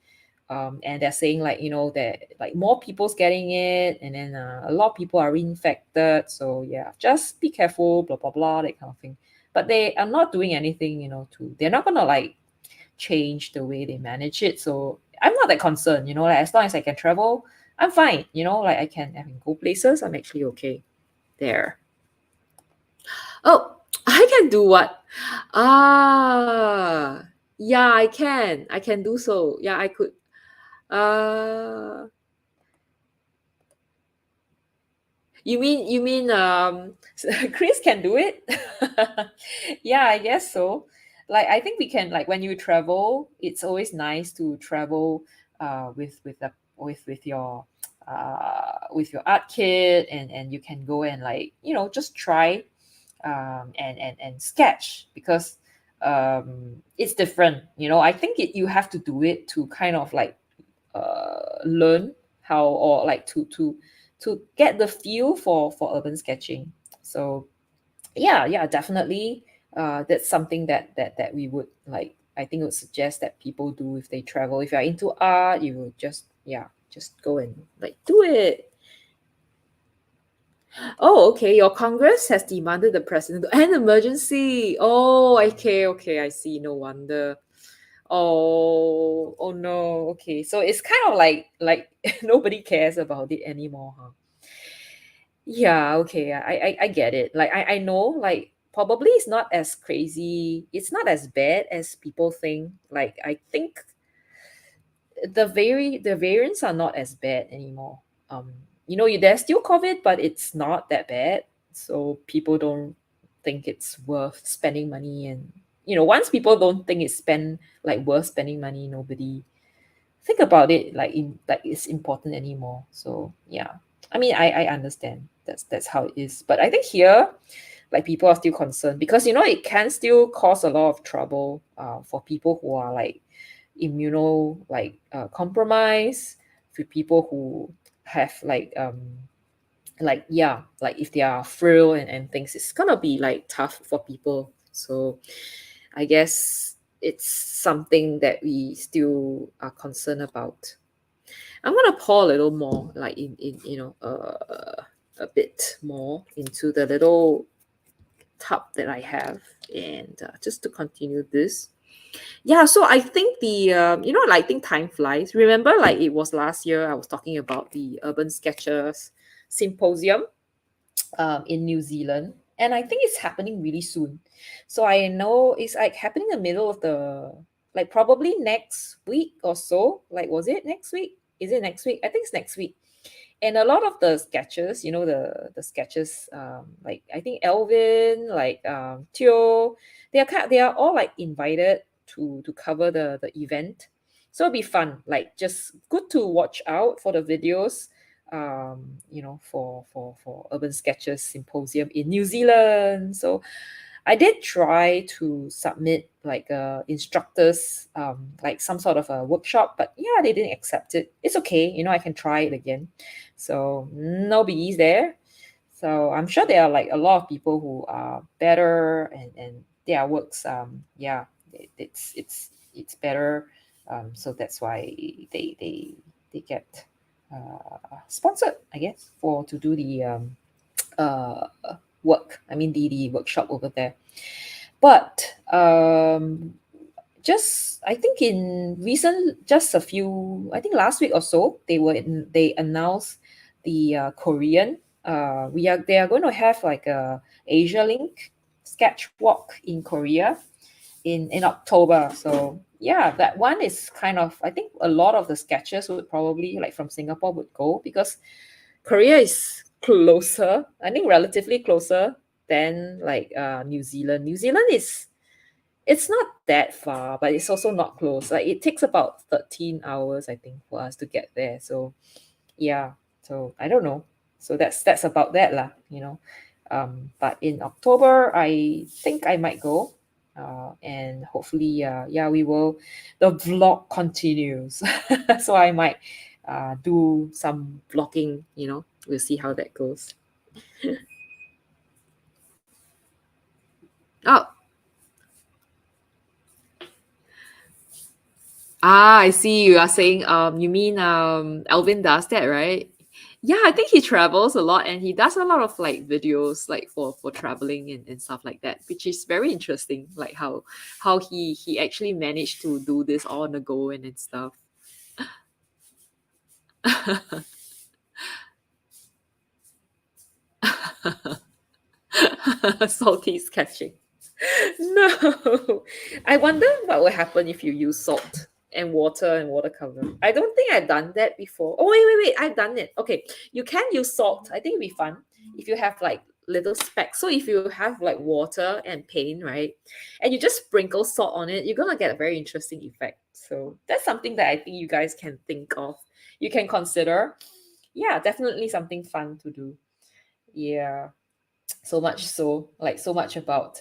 And they're saying like that like more people's getting it, and then a lot of people are reinfected. So yeah, just be careful, blah blah blah, that kind of thing. But they are not doing anything, they're not gonna like change the way they manage it. So I'm not that concerned, like as long as I can travel, I'm fine. Like I can go places, I'm actually okay there. Oh, I can do what? Ah, yeah, I can do so. Yeah, I could. uh you mean Chris can do it? Yeah, I guess so. Like I think we can, like when you travel, it's always nice to travel with your art kit, and you can go and like just try and sketch, because it's different. I think you have to do it to kind of like learn how, or like to get the feel for urban sketching. So yeah, definitely. That's something that we would like, I think would suggest that people do if they travel. If you're into art, you will just go and like do it. Oh, okay. Your Congress has demanded the president an emergency. Oh, okay, okay. I see. No wonder. Oh, oh no. Okay, so it's kind of like nobody cares about it anymore, huh? Yeah. Okay. I get it. Like I know. Like probably it's not as crazy. It's not as bad as people think. Like I think the variants are not as bad anymore. There's still COVID, but it's not that bad. So people don't think it's worth spending money, and once people don't think it's spend like worth spending money, nobody think about it like it's important anymore. So yeah. I mean I understand that's how it is. But I think here like people are still concerned because it can still cause a lot of trouble for people who are like compromised, for people who have like yeah, like if they are frail and things, it's gonna be like tough for people. So I guess it's something that we still are concerned about. I'm gonna pour a little more, like in a bit more into the little tub that I have, and just to continue this. Yeah, so I think like, I think time flies. Remember, like it was last year, I was talking about the Urban Sketchers Symposium in New Zealand, and I think it's happening really soon. So I know it's like happening in the middle of the, like probably next week or so. Like, was it next week? Is it next week? I think it's next week. And a lot of the sketches, the sketches, like I think Elvin, like Teo, they are all like invited to cover the event. So it'll be fun. Like just good to watch out for the videos. For Urban Sketches Symposium in New Zealand. So I did try to submit like instructors, like some sort of a workshop, but yeah, they didn't accept it. It's okay, I can try it again. So no biggies there. So I'm sure there are like a lot of people who are better, and their works, yeah, it's better. So that's why they get sponsored, I guess, for to do the uh work. I mean the workshop over there. But just I think in recent, just a few, I think last week or so, they announced the Korean, they are going to have like a Asia Link sketch walk in Korea in October. So yeah, that one is kind of, I think a lot of the sketches would probably like from Singapore would go, because Korea is closer, I think relatively closer than like New Zealand. New Zealand is, it's not that far, but it's also not close. Like it takes about 13 hours, I think, for us to get there. So yeah. So I don't know. So that's about that lah, But in October, I think I might go. And hopefully yeah, we will, the vlog continues. So I might do some vlogging, we'll see how that goes. Oh, I see. You are saying, you mean Alvin does that, right? Yeah, I think he travels a lot, and he does a lot of like videos like for traveling and stuff like that, which is very interesting. Like how he actually managed to do this all on the go and stuff. Salty sketching. No. I wonder what would happen if you use salt and water and watercolor. I don't think I've done that before. Oh, wait. I've done it. Okay. You can use salt. I think it'd be fun if you have like little specks. So if you have like water and paint, right? And you just sprinkle salt on it, you're going to get a very interesting effect. So that's something that I think you guys can think of. You can consider. Yeah, definitely something fun to do. Yeah, so much, so like so much about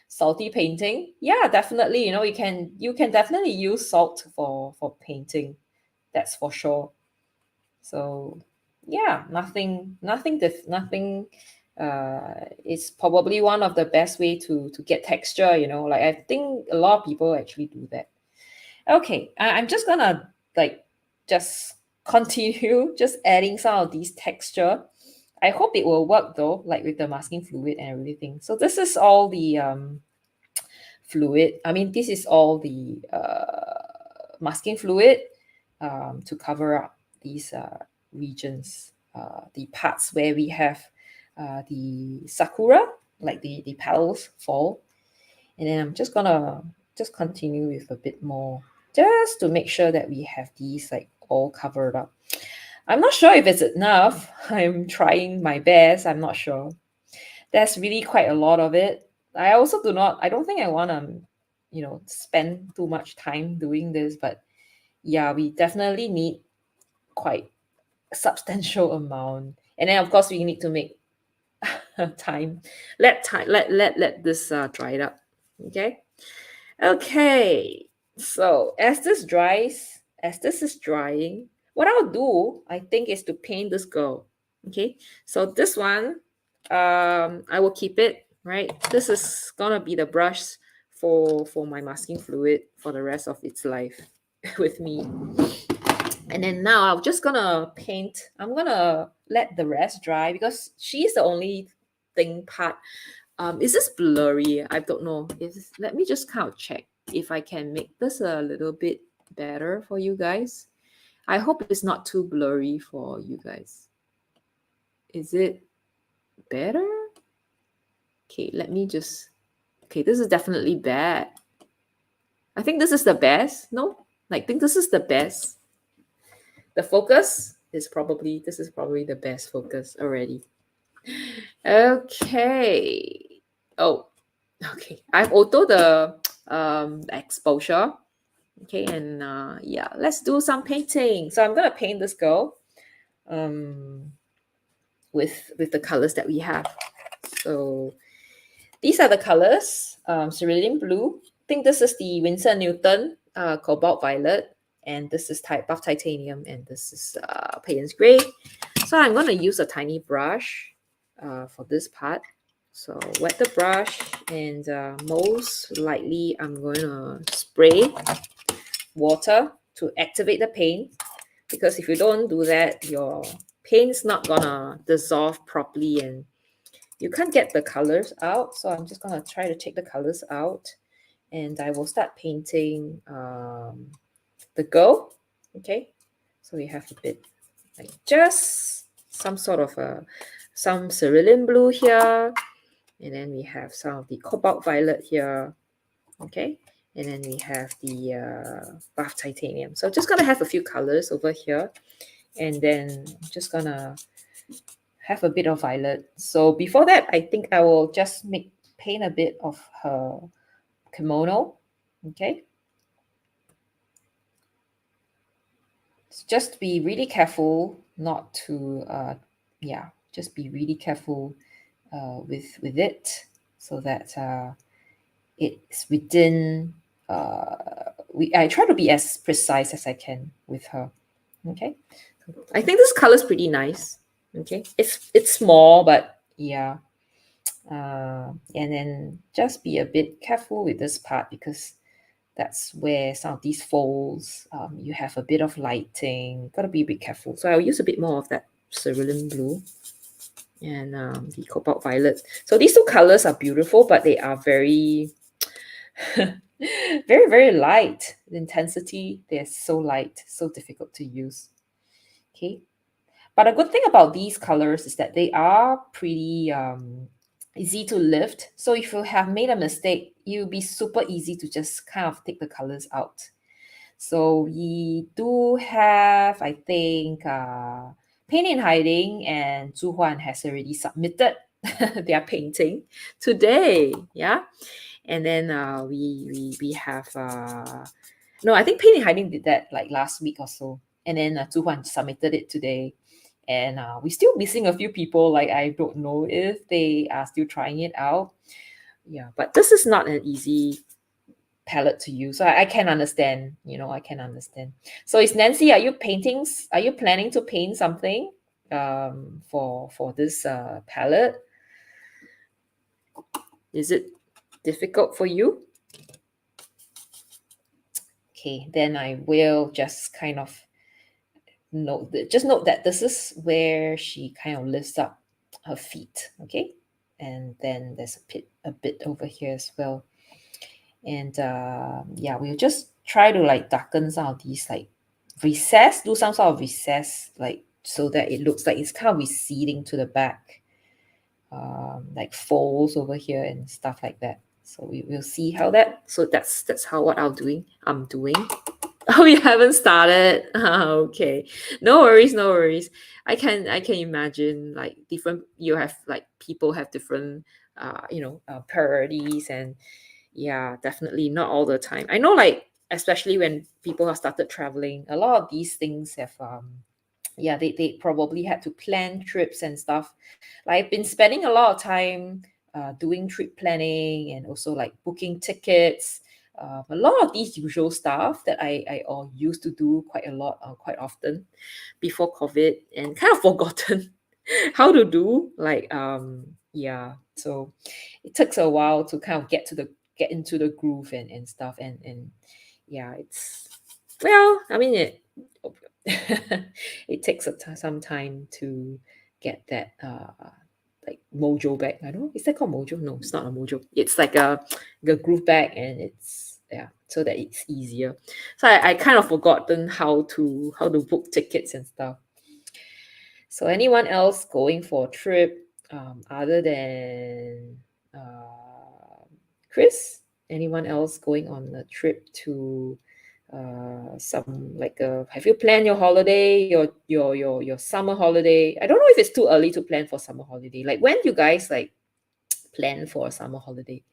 salty painting. Yeah, definitely, you can definitely use salt for painting, that's for sure. So yeah, nothing. It's probably one of the best way to get texture, like I think a lot of people actually do that. Okay, I'm just gonna like just continue just adding some of these texture I hope it will work though, like with the masking fluid and everything. So this is all the fluid. I mean, this is all the masking fluid to cover up these regions, the parts where we have the sakura, like the petals fall. And then I'm just gonna just continue with a bit more, just to make sure that we have these like all covered up. I'm not sure if it's enough. I'm trying my best. I'm not sure. There's really quite a lot of it. I also do not, I don't think I want to, spend too much time doing this, but yeah, we definitely need quite a substantial amount. And then of course we need to make time. Let this dry it up. Okay. Okay. So as this is drying, what I'll do, I think, is to paint this girl. Okay. So this one, I will keep it, right? This is gonna be the brush for my masking fluid for the rest of its life with me. And then now I'm just gonna paint. I'm gonna let the rest dry because she's the only thing part. Is this blurry? I don't know. Let me just kind of check if I can make this a little bit better for you guys. I hope it's not too blurry for you guys. Is it better? Okay, let me just. Okay, this is definitely bad. I think this is the best. No, I think this is the best. The focus is probably, this is probably the best focus already. Okay. Oh, okay. I've auto the exposure. Okay, and yeah, let's do some painting. So I'm gonna paint this girl with the colors that we have. So these are the colors. Cerulean blue. I think this is the Winsor Newton cobalt violet, and this is buff titanium, and this is Payne's gray. So I'm gonna use a tiny brush for this part. So wet the brush, and most likely I'm going to spray water to activate the paint, because if you don't do that, your paint's not gonna dissolve properly and you can't get the colors out. So I'm just gonna try to take the colors out, and I will start painting the girl. Okay, so we have a bit like just some sort of some cerulean blue here, and then we have some of the cobalt violet here. Okay, and then we have the buff titanium. So I'm just gonna have a few colors over here, and then I'm just gonna have a bit of violet. So before that, I think I will just paint a bit of her kimono. Okay, so just be really careful not to just be really careful with it, so that it's within I try to be as precise as I can with her. Okay, I think this color is pretty nice. Okay, it's small, but yeah. And then just be a bit careful with this part, because that's where some of these folds, you have a bit of lighting. Gotta be a bit careful. So I'll use a bit more of that cerulean blue and the cobalt violet. So these two colors are beautiful, but they are very, very, very light. The intensity, they're so light, so difficult to use. Okay. But a good thing about these colors is that they are pretty easy to lift. So if you have made a mistake, it'll be super easy to just kind of take the colors out. So we do have, I think, Pain in Hiding and Zhu Huan has already submitted their painting today. Yeah. And then we have no, I think Pain in Hiding did that like last week or so. And then Zhu Huan submitted it today. And we're still missing a few people. Like, I don't know if they are still trying it out. Yeah, but this is not an easy palette to use. So I can understand, I can understand. So is Nancy, are you planning to paint something for this palette? Is it difficult for you? Okay, then I will just kind of note that this is where she kind of lifts up her feet. Okay, and then there's a bit over here as well. And yeah, we'll just try to like darken some of these, like recess, do some sort of recess, like so that it looks like it's kind of receding to the back, like folds over here and stuff like that. So we will see how that. So that's how what I'm doing. Oh, you haven't started. Okay, no worries, no worries. I can imagine like different. You have like people have different priorities, and yeah, definitely not all the time. I know, like especially when people have started traveling, a lot of these things have yeah, they probably had to plan trips and stuff. Like I've been spending a lot of time doing trip planning and also like booking tickets. A lot of these usual stuff that I all used to do quite a lot, quite often before COVID, and kind of forgotten how to do. Like yeah, so it takes a while to kind of get into the groove and stuff, and yeah, it's, well, I mean it. It takes some time to get that like mojo back. I don't know, is that called mojo? No, it's not a mojo. It's like a groove back, and it's, yeah, so that it's easier. So I kind of forgotten how to book tickets and stuff. So anyone else going for a trip other than Chris? Anyone else going on a trip to some, like have you planned your holiday, your summer holiday? I don't know if it's too early to plan for summer holiday. Like when you guys like plan for a summer holiday?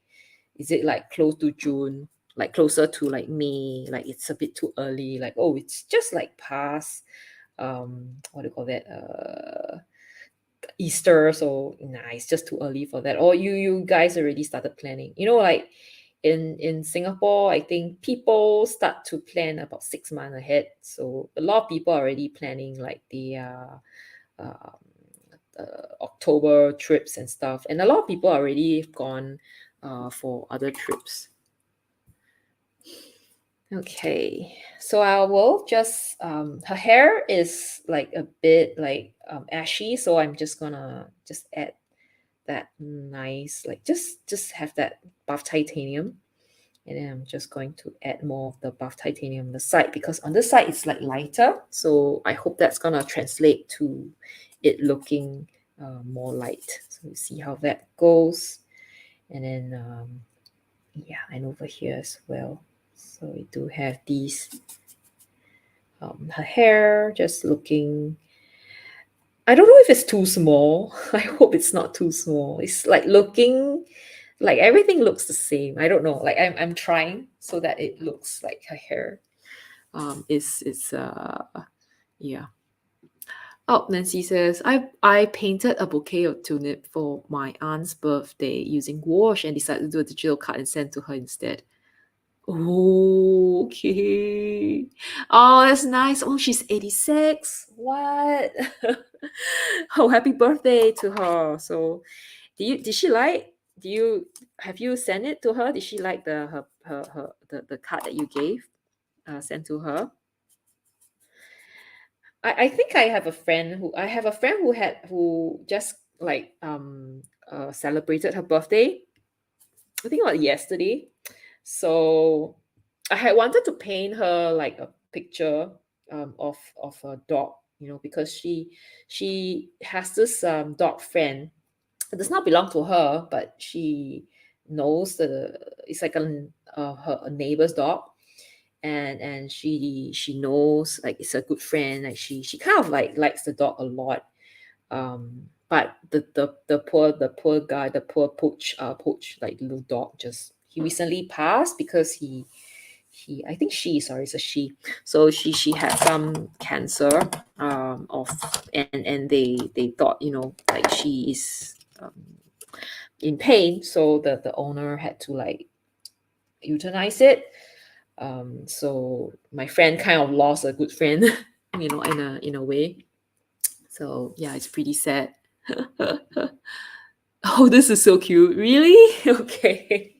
Is it like close to June, like closer to like May, like it's a bit too early, like, oh, it's just like past what do you call that, Easter, so nah, it's just too early for that? Or you guys already started planning? Like in Singapore, I think people start to plan about 6 months ahead. So a lot of people are already planning like the um, October trips and stuff, and a lot of people already gone for other trips. Okay, so I will just her hair is like a bit like ashy, so I'm just gonna just add that nice, like just have that buff titanium, and then I'm just going to add more of the buff titanium on the side, because on this side it's like lighter, so I hope that's gonna translate to it looking more light. So we see how that goes. And then yeah, and over here as well. So we do have these her hair just looking, I don't know if it's too small. I hope it's not too small. It's like looking like everything looks the same. I don't know. Like I'm trying so that it looks like her hair is yeah. Oh, Nancy says, I painted a bouquet of tulip for my aunt's birthday using wash and decided to do a digital card and send to her instead. Oh, okay. Oh, that's nice. Oh, she's 86. What? Oh, happy birthday to her. So did she like, have you sent it to her? Did she like the card that you gave sent to her? I think I have a friend who just like celebrated her birthday, I think about yesterday. So I had wanted to paint her like a picture of a dog, because she has this dog friend. It does not belong to her, but she knows it's like her neighbor's dog, and she knows like it's a good friend. Like she kind of like likes the dog a lot. But the poor guy, the poor Pooch, like little dog, just he recently passed because he I think she sorry it's a she, so she had some cancer of and they thought, like she is in pain, so the owner had to like euthanize it. So my friend kind of lost a good friend, in a way. So yeah, it's pretty sad. Oh, this is so cute. Really? Okay.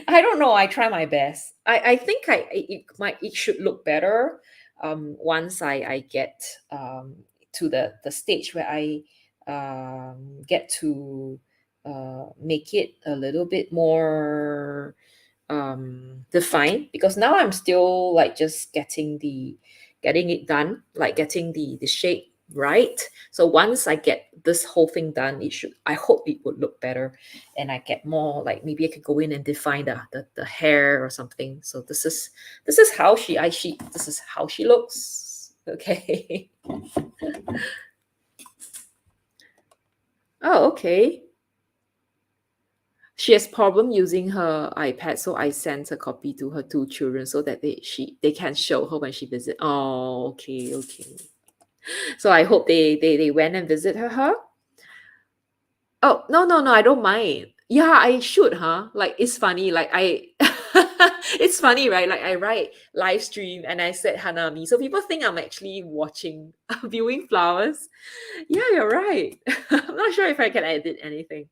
I don't know. I try my best. I think it should look better once I get to the stage where I get to make it a little bit more defined, because now I'm still like just getting it done, like getting the shape right. So once I get this whole thing done, I hope it would look better, and I get more, like maybe I could go in and define the hair or something. So this is how this is how she looks. Okay. Oh, okay. She has problem using her iPad, so I sent a copy to her two children so that they can show her when she visit. Oh, okay, okay. So I hope they went and visit her. Oh, no, no, no, I don't mind. Yeah, I should, huh? Like, it's funny. Like, it's funny, right? Like, I write live stream and I said Hanami. So people think I'm actually watching, viewing flowers. Yeah, you're right. I'm not sure if I can edit anything.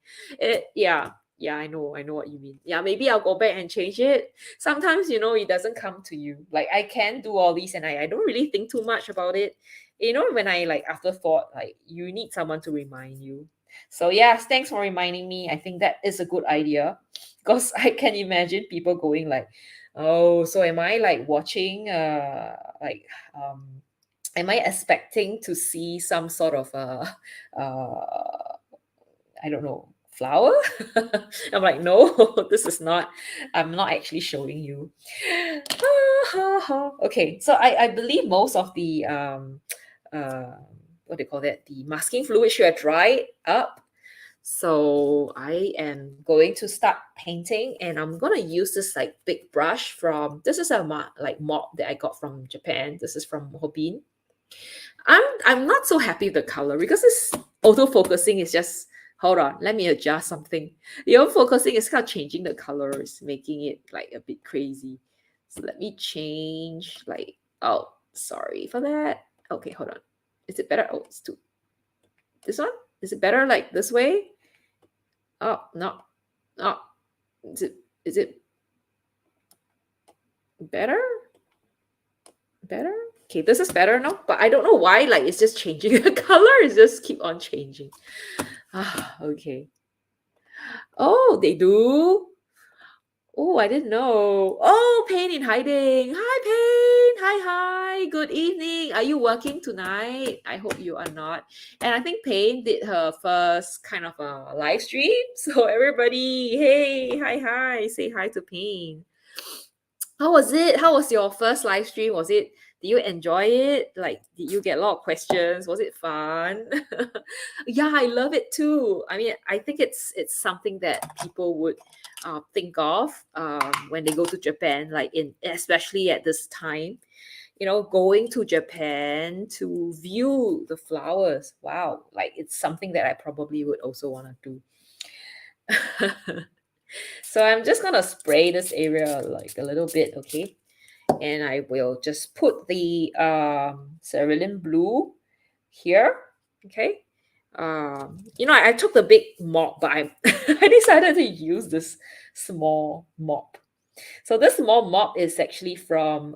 Yeah, yeah, I know what you mean. Yeah, maybe I'll go back and change it. Sometimes, it doesn't come to you. Like, I can do all these and I don't really think too much about it. When I like afterthought, like, you need someone to remind you. So yes, thanks for reminding me. I think that is a good idea, because I can imagine people going like, "Oh, so am I like watching like am I expecting to see some sort of I don't know, flower?" I'm like, "No, this is not. I'm not actually showing you." Okay, so I believe most of the uh, what do you call that? The masking fluid should have dried up. So I am going to start painting, and I'm gonna use this like big brush from, this is a like mop that I got from Japan. This is from Hobin. I'm not so happy with the color because this auto focusing is just, hold on, let me adjust something. The auto focusing is kind of changing the colors, making it like a bit crazy. So let me change, like, oh, sorry for that. Okay, hold on. Is it better? Oh, it's too, this one? Is it better like this way? Oh, no. Oh, is it better? Better? Okay, this is better now, but I don't know why, like, it's just changing. The color is just keep on changing. Okay. Oh, they do? Oh, I didn't know. Oh, Pain in hiding. Hi, Pain. Hi, hi. Good evening. Are you working tonight? I hope you are not. And I think Pain did her first kind of a live stream. So everybody, hey, hi, hi. Say hi to Pain. How was it? How was your first live stream? Did you enjoy it? Like, did you get a lot of questions? Was it fun? Yeah, I love it too. I mean, I think it's something that people would think of when they go to Japan, like especially at this time. Going to Japan to view the flowers. Wow, like it's something that I probably would also want to do. So I'm just gonna spray this area like a little bit, okay? And I will just put the cerulean blue here, okay? I took the big mop, but I I decided to use this small mop. So this small mop is actually from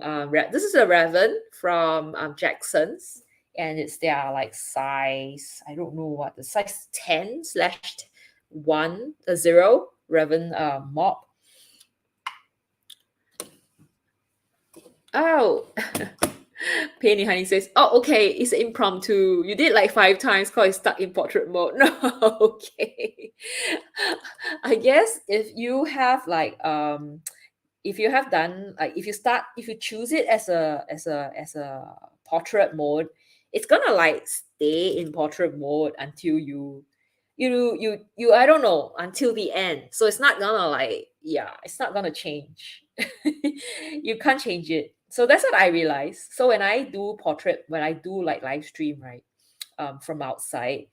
this is a Raven from Jackson's, and it's their like size. I don't know what the size 10/1 0 Raven mop. Oh, Penny Honey says, "Oh, okay, it's impromptu. You did like 5 times because it's stuck in portrait mode." No, okay. I guess if you have done like if you choose it as a portrait mode, it's gonna like stay in portrait mode until you I don't know, until the end. So it's not gonna like, yeah, it's not gonna change. You can't change it. So that's what I realized. So when I do like live stream, right, from outside,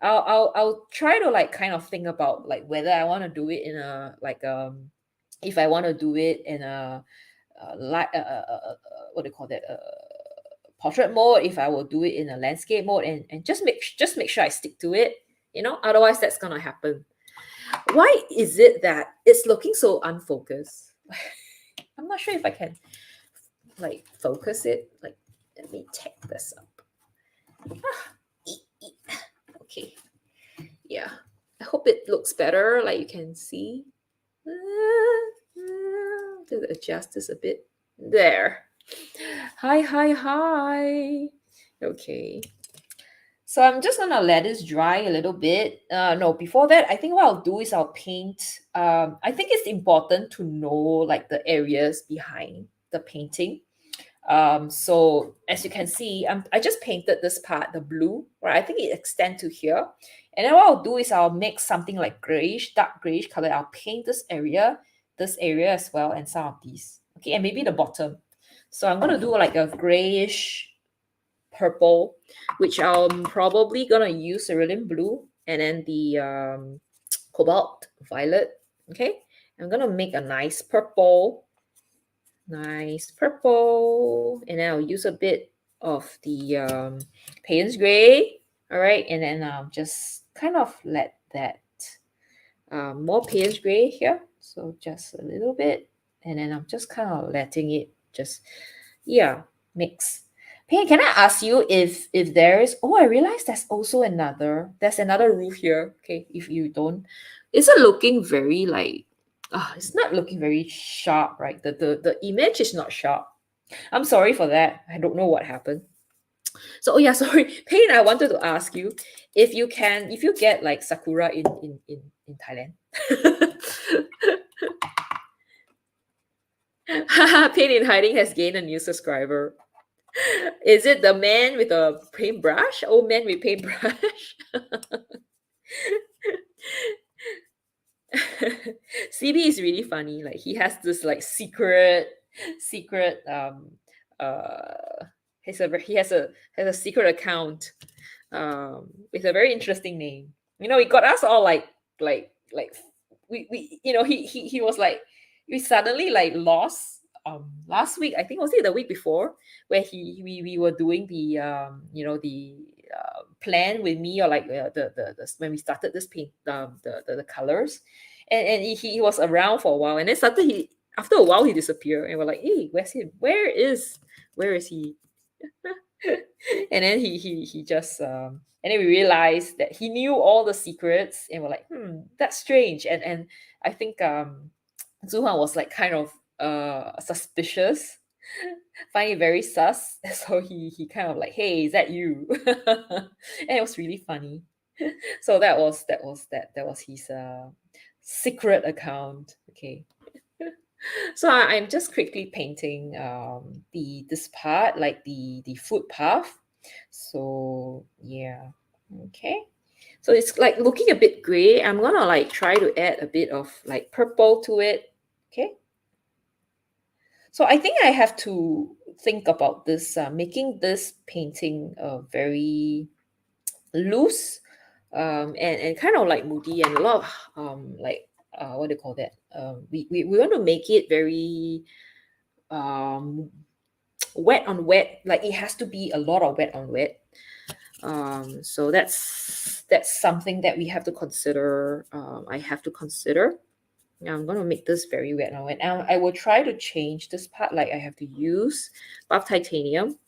I'll try to like kind of think about like whether I want to do it in a like if I want to do it in a like what do you call that, portrait mode, if I will do it in a landscape mode, and just make sure I stick to it. Otherwise that's gonna happen. Why is it that it's looking so unfocused? I'm not sure if I can like focus it. Like, let me take this up. Okay. Yeah, I hope it looks better, like you can see. Just adjust this a bit. There. Hi, hi, hi. Okay. So I'm just gonna let this dry a little bit. No, before that, I think what I'll do is I'll paint. I think it's important to know like the areas behind the painting. So as you can see, I just painted this part, the blue, right? I think it extends to here. And then what I'll do is I'll make something like grayish, dark grayish color. I'll paint this area as well, and some of these. Okay, and maybe the bottom. So I'm gonna do like a grayish purple, which I'm probably gonna use cerulean blue and then the cobalt violet. Okay, I'm gonna make a nice purple, and then I'll use a bit of the Payne's gray. All right, and then just kind of let that more Payne's gray here. So just a little bit, and then I'm just kind of letting it just, yeah, mix. Payne, can I ask you if there is? Oh, I realize there's another roof here. Okay, if you don't, is it looking very like? It's not looking very sharp, right? The image is not sharp. I'm sorry for that. I don't know what happened. So, oh yeah, sorry, Payne. I wanted to ask you if you get like sakura in Thailand. Pain in Hiding has gained a new subscriber. Is it the man with a paintbrush? Old man with paintbrush? CB is really funny. Like he has this like secret uh he has a secret account with a very interesting name. You know, he got us all like we he was like we suddenly like lost last week. I think was it the week before where we were doing the the plan with me, or like the when we started this paint the colors, and he was around for a while, and then suddenly after a while he disappeared, and we're like, hey, where's he? Where is he? And then he just and then we realized that he knew all the secrets, and we're like, that's strange. And I think Zuhan was like kind of suspicious, find it very sus. So he kind of like, hey, is that you? And it was really funny. So that was his secret account. Okay. So I'm just quickly painting this part, like the footpath. So yeah, okay. So it's like looking a bit gray. I'm gonna like try to add a bit of like purple to it. Okay. So I think I have to think about this, making this painting very loose, and kind of like moody, and a lot of like what do you call that? We want to make it very um wet on wet. Like it has to be a lot of wet on wet. So that's something that we have to consider. I have to consider. Now I'm gonna make this very wet on wet. Now I will try to change this part. Like I have to use buff titanium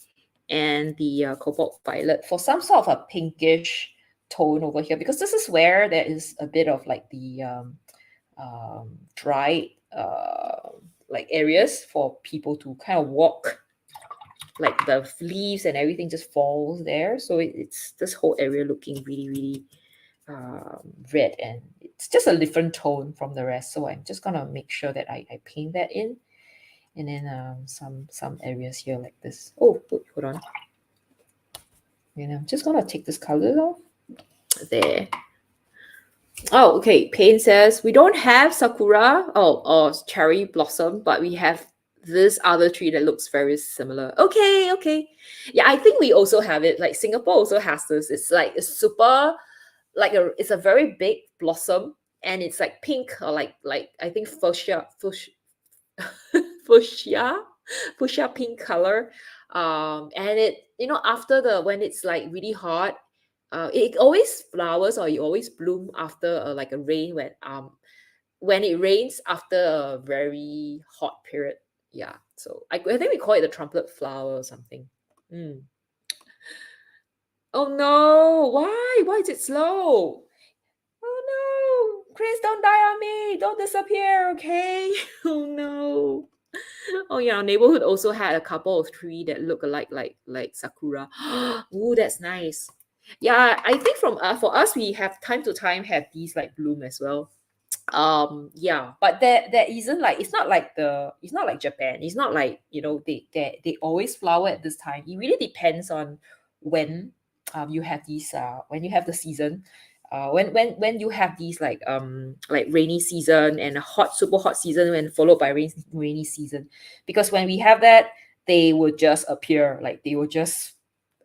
and the cobalt violet for some sort of a pinkish tone over here, because this is where there is a bit of like the dry like areas for people to kind of walk, like the leaves and everything just falls there. So it's this whole area looking really, really red, and it's just a different tone from the rest. So I'm just gonna make sure that I paint that in, and then some areas here like this. Oh, hold on. And I'm just gonna take this color off. There. Oh, okay. Payne says we don't have sakura or cherry blossom, but we have this other tree that looks very similar. Okay, okay. Yeah, I think we also have it. Like Singapore also has this. It's like a super, it's a very big blossom, and it's like pink, or like I think fuchsia fuchsia pink color. And it, after the when it's like really hot, it always flowers, or it always bloom after like a rain, when it rains after a very hot period. Yeah, so I think we call it the trumpet flower or something. Oh no, why is it slow? Chris, don't die on me. Don't disappear, okay? Oh no. Oh yeah, our neighborhood also had a couple of trees that look alike, like sakura. Oh, that's nice. Yeah, I think from for us, we have time to time have these like bloom as well. Yeah, but there isn't like, it's not like Japan. It's not like, they always flower at this time. It really depends on when you have these when you have the season. When you have these like rainy season and a hot, super hot season, and followed by rainy season. Because when we have that, they will just appear, like they will just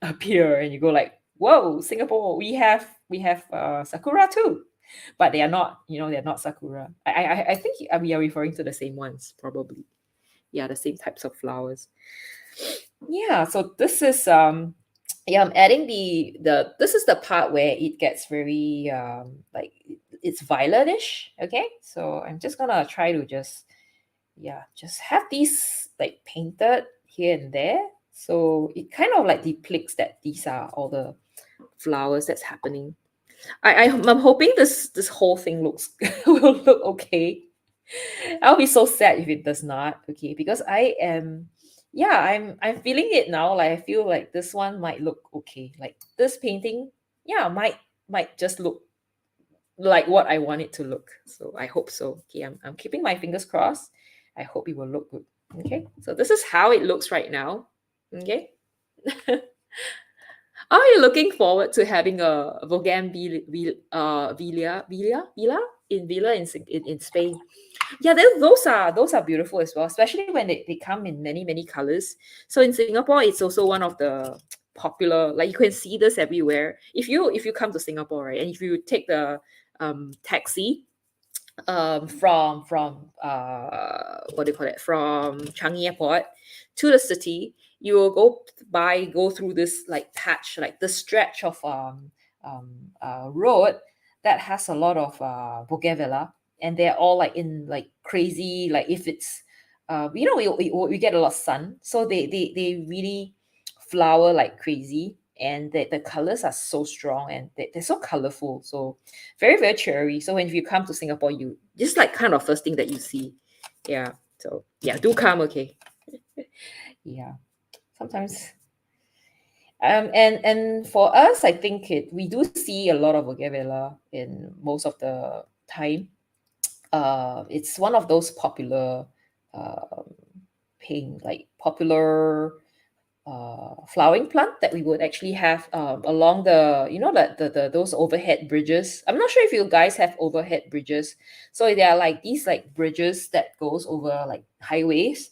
appear, and you go like, whoa, Singapore, we have sakura too, but they are not, they're not sakura. I think we are referring to the same ones, probably. Yeah, the same types of flowers. Yeah, so this is yeah, I'm adding the this is the part where it gets very like it's violetish. Okay, so I'm just gonna try to just have these like painted here and there, so it kind of like depicts that these are all the flowers that's happening. I'm hoping this whole thing looks will look okay. I'll be so sad if it does not. Okay, because I'm feeling it now. Like I feel like this one might look okay. Like this painting, yeah, might just look like what I want it to look. So I hope so. Okay, I'm keeping my fingers crossed. I hope it will look good. Okay, so this is how it looks right now. Okay. Are you looking forward to having a villa in Spain? Yeah, those are beautiful as well, especially when they come in many many colors. So in Singapore, it's also one of the popular. Like you can see this everywhere. If you come to Singapore, right, and if you take the taxi from what do you call it, from Changi Airport to the city, you will go through this like patch, like the stretch of road that has a lot of bougainvillea, and they're all like in like crazy, like if it's we get a lot of sun, so they really flower like crazy, and the colors are so strong, and they're so colorful, so very very cheery. So when you come to Singapore, you just like kind of first thing that you see. Yeah, so yeah, do come. Okay. Yeah, sometimes and for us, I think we do see a lot of bougainvillea in most of the time. It's one of those popular um like popular flowering plant that we would actually have along the, the those overhead bridges. I'm not sure if you guys have overhead bridges. So there are like these like bridges that goes over like highways,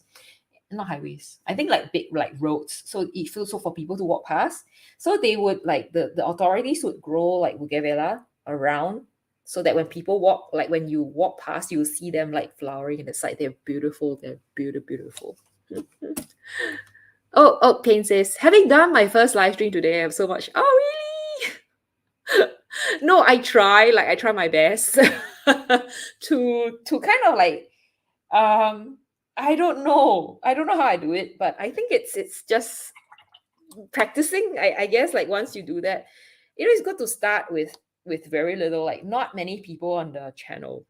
not highways, I think like big like roads, so it feels so for people to walk past. So they would like the authorities would grow like bougainvillea around, so that when people walk, like when you walk past, you will see them like flowering in the side. They're beautiful. They're beautiful. Oh, Payne says, having done my first live stream today, I have so much. Oh, really? No, I try my best to kind of like I don't know. I don't know how I do it, but I think it's just practicing. I guess like once you do that, it's good to start with very little, like not many people on the channel.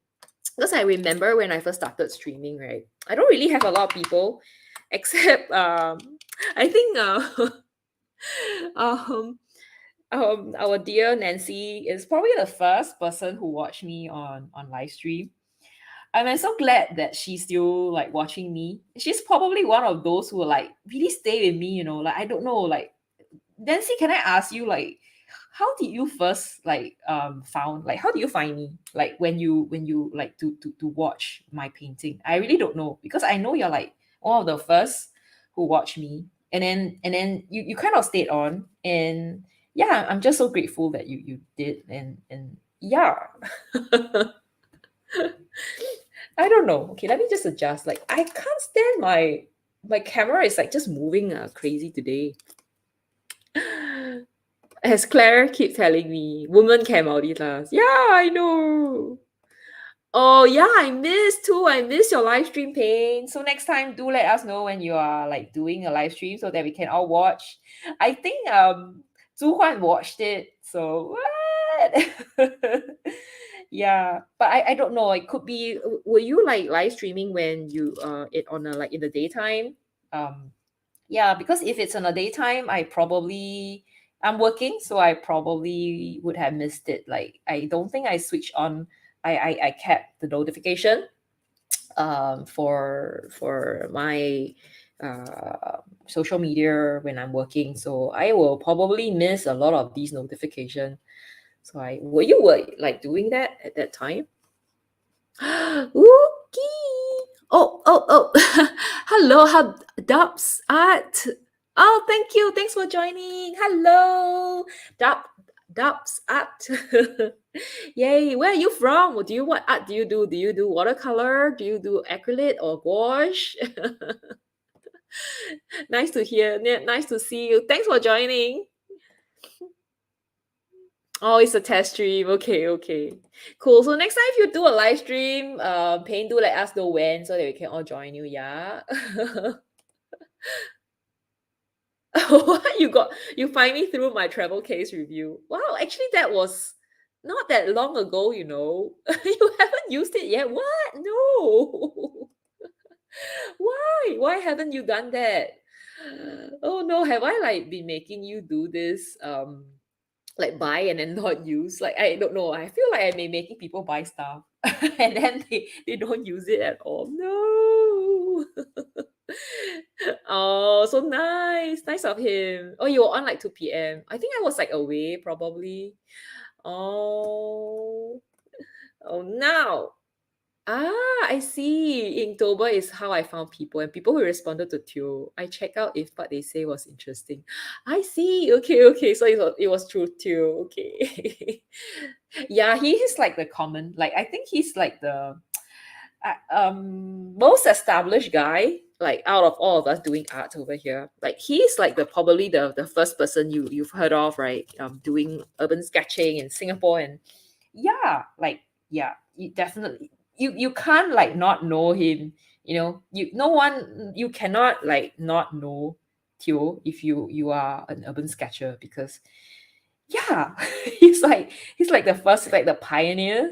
Because I remember when I first started streaming, right? I don't really have a lot of people, except I think um our dear Nancy is probably the first person who watched me on live stream. And I'm so glad that she's still like watching me. She's probably one of those who will like really stay with me, like I don't know, like Nancy, can I ask you, like, how did you first like found, like how do you find me, like when you like to watch my painting? I really don't know, because I know you're like one of the first who watched me, and then you kind of stayed on, and yeah, I'm just so grateful that you did, and yeah. I don't know. Okay, let me just adjust. Like I can't stand my camera is like just moving crazy today. As Claire keep telling me, woman can multitask. Yeah, I know. Oh yeah, I miss too. I miss your live stream, Pain. So next time, do let us know when you are like doing a live stream so that we can all watch. I think Zhu Huan watched it. So what? Yeah, but I don't know. It could be. Were you like live streaming when you it on a like in the daytime? Um, yeah, because if it's on a daytime, I'm working, so I probably would have missed it. Like I don't think I switched on. I kept the notification for my social media when I'm working, so I will probably miss a lot of these notifications. So I were like doing that at that time? Ookie. Oh. Hello, Dubs Art. Oh, thank you. Thanks for joining. Hello, Dubs Art. Yay. Where are you from? What art do you do? Do you do watercolor? Do you do acrylic or gouache? Nice to hear. Nice to see you. Thanks for joining. Oh, it's a test stream. Okay. Cool. So next time if you do a live stream, Payne, do let us know when so that we can all join you, yeah. What you find me through my travel case review. Wow, actually that was not that long ago, you know. You haven't used it yet. What? No. Why haven't you done that? Oh no, have I like been making you do this like buy and then not use? Like I don't know. I feel like I may making people buy stuff and then they don't use it at all. No. Oh, so nice. Nice of him. Oh, you were on like 2 p.m. I think I was like away probably. Oh. Oh now. Ah, I see. Inktober is how I found people and people who responded to Teo. I check out if what they say was interesting. I see. Okay. So it was true Teo. Okay. Yeah, he is like the common, like I think he's like the most established guy like out of all of us doing art over here. Like he's like the probably the first person you've heard of, right? Doing urban sketching in Singapore. And yeah, like yeah, you definitely you can't like not know him. You know, you cannot like not know Teo if you are an urban sketcher, because yeah, he's like the first, like the pioneer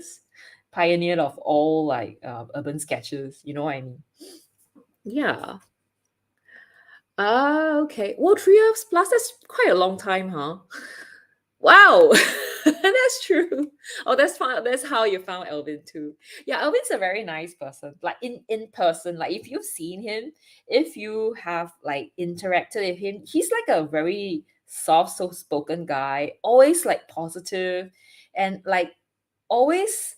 of all like urban sketches, you know what I mean? Yeah. Ah, okay. Well, 3 years plus, that's quite a long time, huh? Wow. That's true. Oh, that's fun. That's how you found Elvin too. Yeah, Elvin's a very nice person. Like in person, like if you've seen him, if you have like interacted with him, he's like a very soft, so spoken guy, always like positive and like always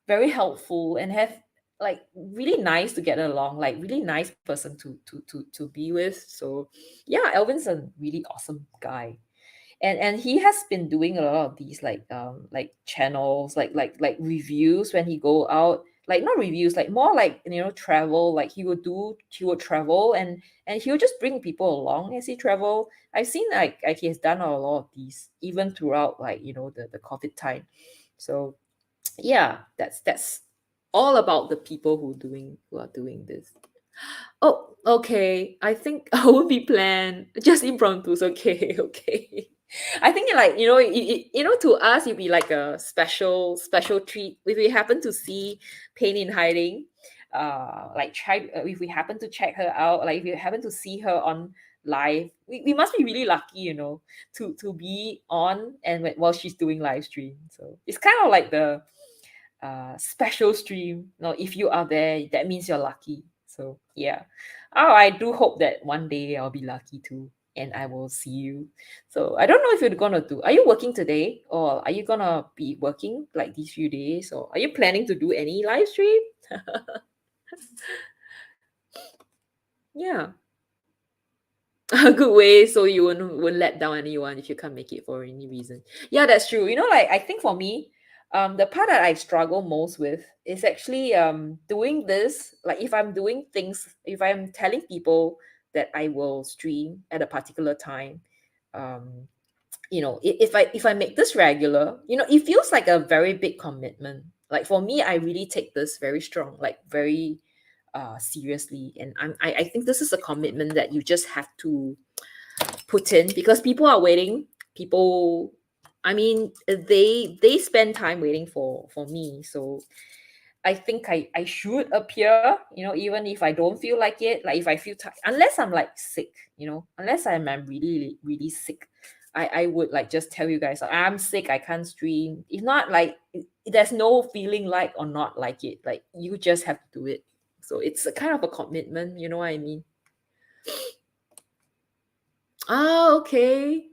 very helpful and have like really nice to get along, like really nice person to be with. So yeah, Elvin's a really awesome guy. And he has been doing a lot of these like channels, like reviews when he go out, like not reviews, like more like travel. Like he would travel and he would just bring people along as he travel. I've seen like he has done a lot of these even throughout like the COVID time. So yeah, that's all about the people who are doing this. Oh, okay. I think I will be planned. Just impromptu. Okay, okay. I think like to us it'd be like a special treat if we happen to see Pain in hiding. Like try if we happen to check her out, like if we happen to see her on live, we must be really lucky, to be on and while she's doing live stream. So it's kind of like the special stream. No, if you are there, that means you're lucky. So yeah. Oh, I do hope that one day I'll be lucky too. And I will see you. So I don't know if you're gonna do. Are you working today, or are you gonna be working like these few days, or are you planning to do any live stream? Yeah, a good way so you won't let down anyone if you can't make it for any reason. Yeah, that's true. Like I think for me, the part that I struggle most with is actually doing this. Like if I'm doing things, if I'm telling people that I will stream at a particular time, um, if I make this regular, it feels like a very big commitment. Like for me, I really take this very strong, like very seriously, and I think this is a commitment that you just have to put in because people are waiting. People I mean, they spend time waiting for me, so I think I should appear, even if I don't feel like it. Like if I feel tired, unless I'm like sick, unless I'm really really sick, I would like just tell you guys I'm sick. I can't stream. If not, like there's no feeling like or not like it. Like you just have to do it. So it's a kind of a commitment. You know what I mean? Oh, okay.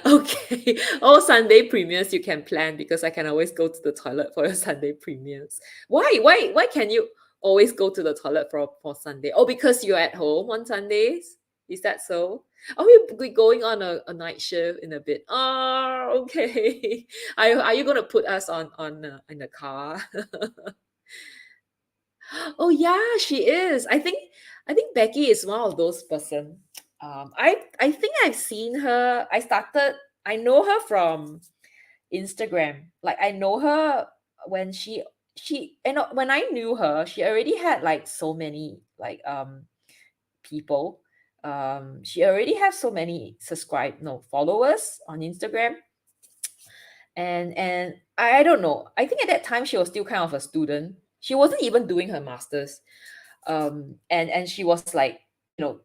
Okay. All Sunday premieres you can plan because I can always go to the toilet for your Sunday premieres. Why can you always go to the toilet for Sunday? Oh, because you're at home on Sundays? Is that so? Are we going on a night shift in a bit? Oh, okay. Are you gonna put us on in the car? Oh yeah, she is. I think Becky is one of those person. I think I've seen her. I know her from Instagram. Like I know her when when I knew her, she already had like so many like people. She already has so many followers on Instagram. And I don't know. I think at that time she was still kind of a student. She wasn't even doing her masters. And she was like,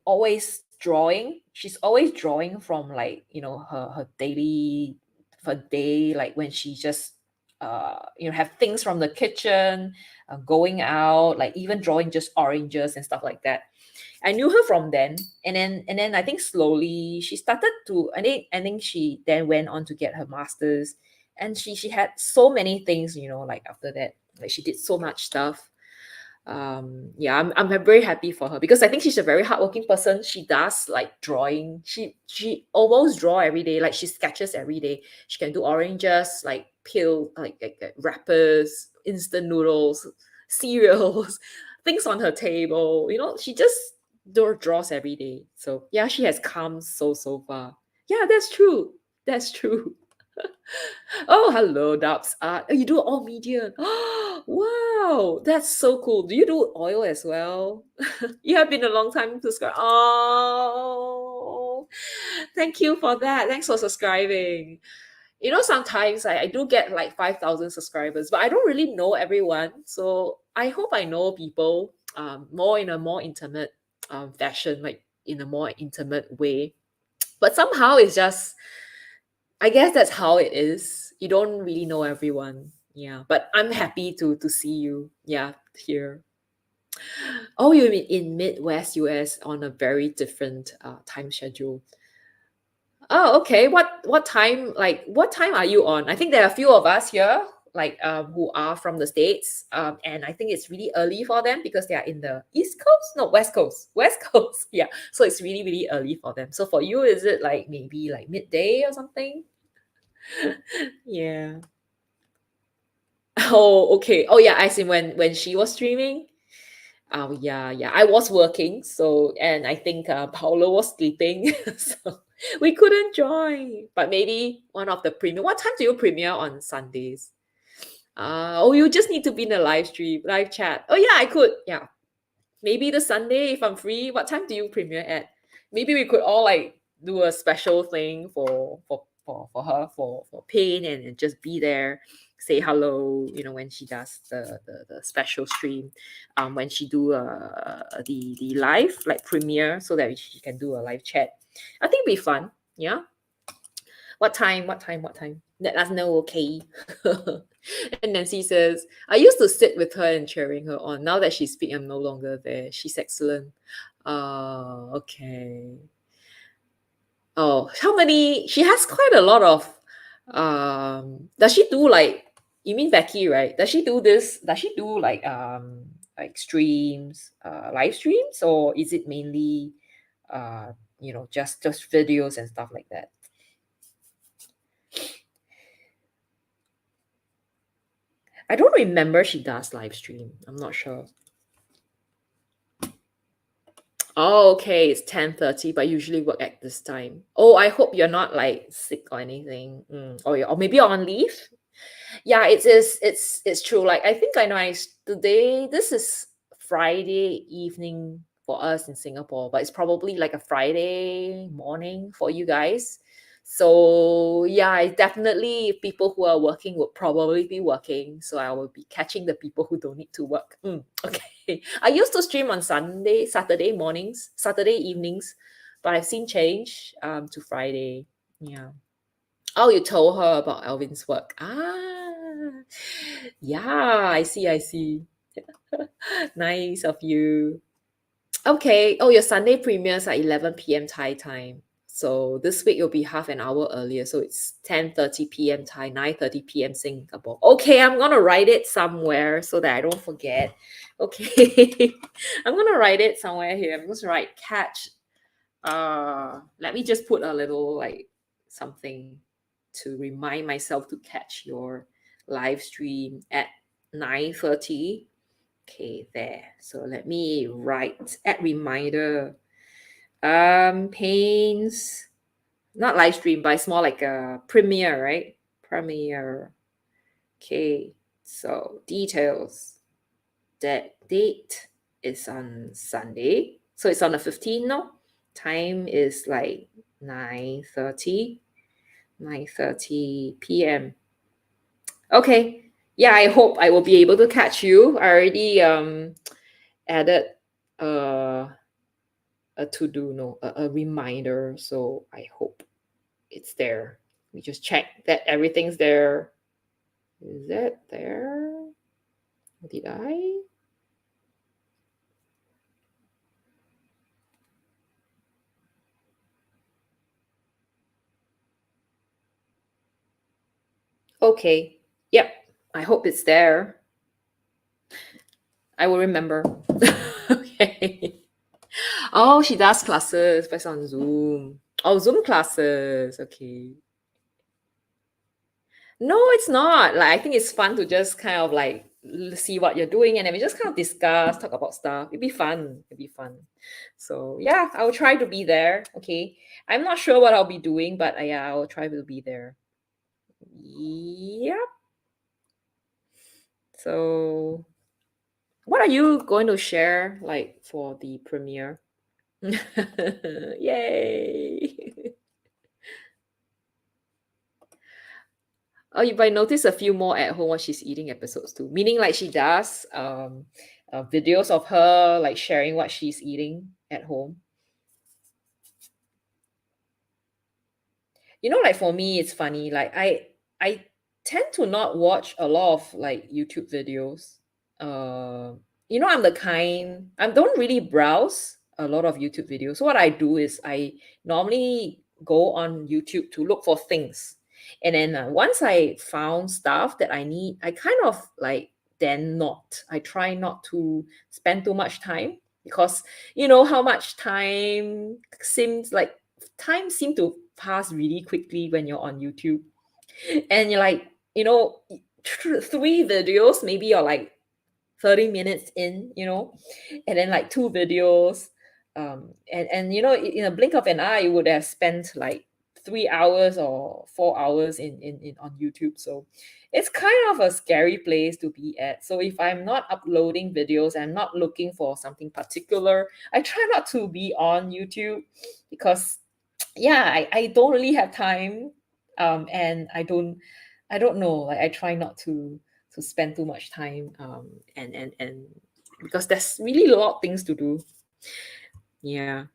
always drawing. She's always drawing from like, her daily her day, like when she just have things from the kitchen, going out, like even drawing just oranges and stuff like that. I knew her from then, and then I think slowly she started to. I think she then went on to get her masters, and she had so many things, like after that, like she did so much stuff. Yeah, I'm very happy for her because I think she's a very hardworking person. She does like drawing. She almost draw every day, like she sketches every day. She can do oranges, like peel, like wrappers, instant noodles, cereals, things on her table. She just draws every day. So yeah, she has come so far. Yeah, that's true. That's true. Oh, hello, Dubs. You do all media. Wow, that's so cool. Do you do oil as well? You have been a long time subscriber. Oh, thank you for that. Thanks for subscribing. Sometimes I do get like 5,000 subscribers, but I don't really know everyone. So I hope I know people more in a more intimate fashion, like in a more intimate way. But somehow it's just I guess that's how it is. You don't really know everyone. Yeah, but I'm happy to see you. Yeah, here. Oh, you're in Midwest US on a very different time schedule. Oh, okay. What time? Like, what time are you on? I think there are a few of us here, like who are from the states. And I think it's really early for them because they are in the East Coast, no, West Coast, West Coast. Yeah, so it's really really early for them. So for you, is it like maybe like midday or something? Yeah. Oh, okay. Oh, yeah. As in when she was streaming. Oh, yeah, yeah. I was working, so and I think Paolo was sleeping, so we couldn't join. But maybe one of the premiere. What time do you premiere on Sundays? Oh, you just need to be in the live stream, live chat. Oh, yeah, I could. Yeah, maybe the Sunday if I'm free. What time do you premiere at? Maybe we could all like do a special thing for her for Pain and just be there, say hello. When she does the special stream, when she do the live like premiere so that she can do a live chat. I think it'd be fun. Yeah. What time? What time? What time? Let us know, okay? And Nancy says, I used to sit with her and cheering her on. Now that she's big, I'm no longer there. She's excellent. Okay. Oh, how many? She has quite a lot of. Does she do like? You mean Becky, right? Does she do this? Does she do like streams, live streams, or is it mainly, just videos and stuff like that? I don't remember she does live stream. I'm not sure. Oh, okay. It's 10:30, but usually work at this time. Oh, I hope you're not like sick or anything. Or maybe you're on leave. Yeah, it's true. Like I think I know today this is Friday evening for us in Singapore, but it's probably like a Friday morning for you guys. So yeah, definitely people who are working would probably be working. So I will be catching the people who don't need to work. Okay. I used to stream on Sunday, Saturday mornings, Saturday evenings, but I've seen change to Friday. Yeah. Oh, you told her about Alvin's work. Ah, yeah, I see, I see. Nice of you. Okay. Oh, your Sunday premieres at 11 p.m. Thai time. So this week it'll be half an hour earlier. So it's 10:30 p.m. Thai, 9:30 p.m. Singapore. Okay, I'm gonna write it somewhere so that I don't forget. Okay. I'm gonna write it somewhere here. I'm just write catch. Let me just put a little like something to remind myself to catch your live stream at 9:30. Okay, there. So let me write at reminder. Pains, not live stream, but it's more like a premiere, right? Premiere. Okay. So details. That date is on Sunday. So it's on the 15th, no? Time is like 9:30. 9:30 p.m. Okay. Yeah, I hope I will be able to catch you. I already added uh a to-do no a reminder, so I hope it's there. We just check that everything's there. Is that there? Did I? Okay. Yep. I hope it's there. I will remember. Okay. Oh, she does classes, but it's on Zoom. Oh, Zoom classes. Okay. No, it's not. Like, I think it's fun to just kind of like see what you're doing and then we just kind of discuss, talk about stuff. It'd be fun. It'd be fun. So yeah, I'll try to be there. Okay. I'm not sure what I'll be doing, but yeah, I'll try to be there. Yep. So what are you going to share like for the premiere? Yay. Oh, you might notice a few more at home what she's eating episodes too. Meaning like she does videos of her like sharing what she's eating at home. You know, like for me, it's funny. Like I tend to not watch a lot of like YouTube videos. Uh, you know, I'm the kind I don't really browse a lot of YouTube videos. So what I do is I normally go on YouTube to look for things, and then once I found stuff that I need, I kind of like then not. I try not to spend too much time because you know how much time seem to pass really quickly when you're on YouTube. And you're like, you know, three videos, maybe you're like 30 minutes in, you know, and then like two videos. And you know, in a blink of an eye, you would have spent like 3 hours or 4 hours in on YouTube. So it's kind of a scary place to be at. So if I'm not uploading videos, I'm not looking for something particular, I try not to be on YouTube because yeah, I don't really have time. And I don't know, like I try not to spend too much time and because there's really a lot of things to do. Yeah.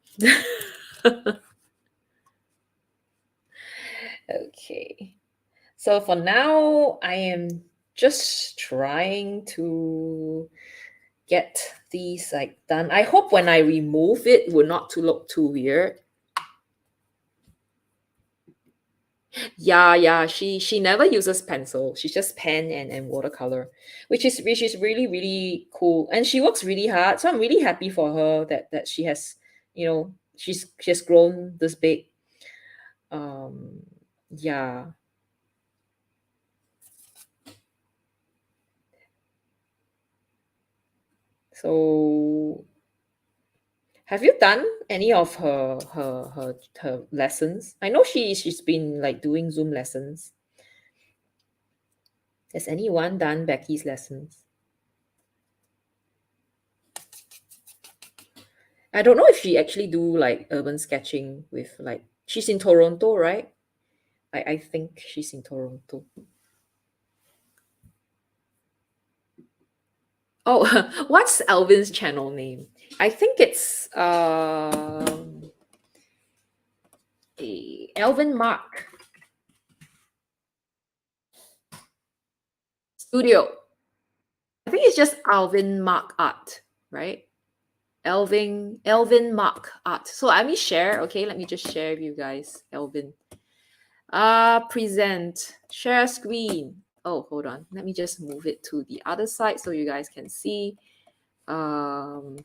Okay. So for now, I am just trying to get these like done. I hope when I remove it will not to look too weird. Yeah, yeah. She never uses pencil. She's just pen and watercolor, which is really really cool. And she works really hard. So I'm really happy for her that she has, you know, she has grown this big. Um, yeah. So have you done any of her lessons? I know she's been like doing Zoom lessons. Has anyone done Becky's lessons? I don't know if she actually do like urban sketching with like she's in Toronto, right? I think she's in Toronto. Oh, what's Alvin's channel name? I think it's Alvin Mark Studio. I think it's just Alvin Mark Art, right? Elvin Mark Art. So let me share. Okay, let me just share with you guys. Elvin. Present. Share screen. Oh, hold on. Let me just move it to the other side so you guys can see. There.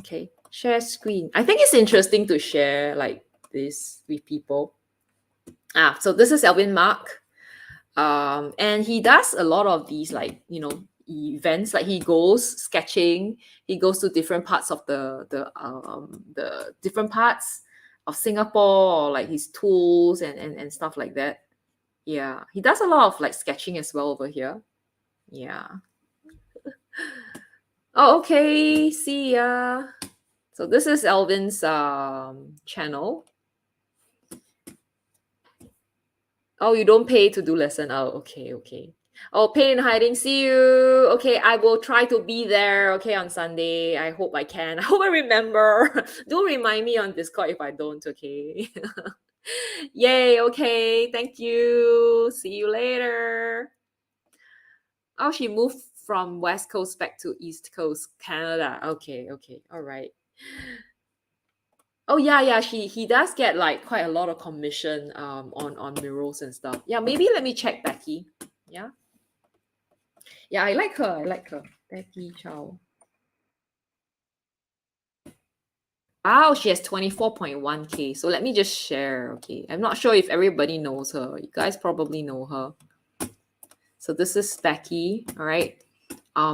Okay. Share screen. I think it's interesting to share like this with people. So this is Elvin Mark. And he does a lot of these like events, like he goes sketching, he goes to different parts of the different parts of Singapore, or like his tools and stuff like that. Yeah, he does a lot of like sketching as well over here. Yeah. Oh, okay, see ya. So this is Elvin's channel. Oh, you don't pay to do lesson. Oh, okay. Oh, pay in hiding. See you. Okay, I will try to be there. Okay, on Sunday. I hope I can. I hope I remember. Do remind me on Discord if I don't. Okay. Yay. Okay. Thank you. See you later. Oh, she moved from West Coast back to East Coast, Canada. Okay. All right. Oh yeah. He does get like quite a lot of commission on murals and stuff. Yeah, maybe let me check Becky. Yeah. Yeah, I like her. Becky Chow. Wow, she has 24.1K. So let me just share. Okay. I'm not sure if everybody knows her. You guys probably know her. So this is Becky. All right.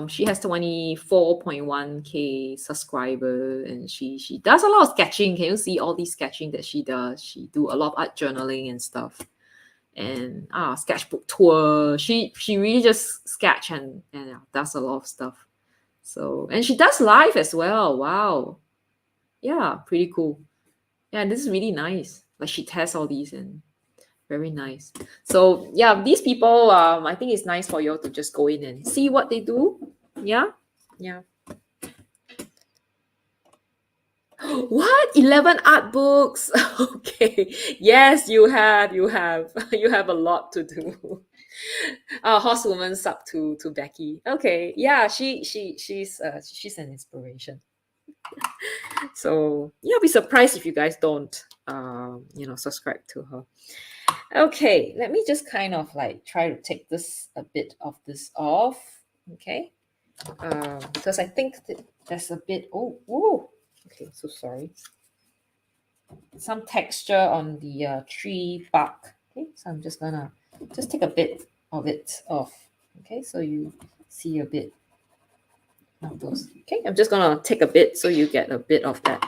She has 24.1K subscriber, and she does a lot of sketching. Can you see all these sketching that she does? She do a lot of art journaling and stuff. And sketchbook tour. She really just sketch and does a lot of stuff. So, and she does live as well. Wow. Yeah, pretty cool. Yeah, and this is really nice. Like she tests all these and very nice. So yeah, these people, I think it's nice for you all to just go in and see what they do. Yeah. What? 11 art books? Okay. Yes, you have. You have a lot to do. Horsewoman sub to Becky. Okay. Yeah, she's an inspiration. So you'll be surprised if you guys don't subscribe to her. Okay, let me just kind of like try to take this a bit of this off. Okay. Because I think that there's a bit okay, so sorry. Some texture on the tree bark. Okay, so I'm just gonna take a bit of it off. Okay, so you see a bit of those. Okay, I'm just gonna take a bit so you get a bit of that.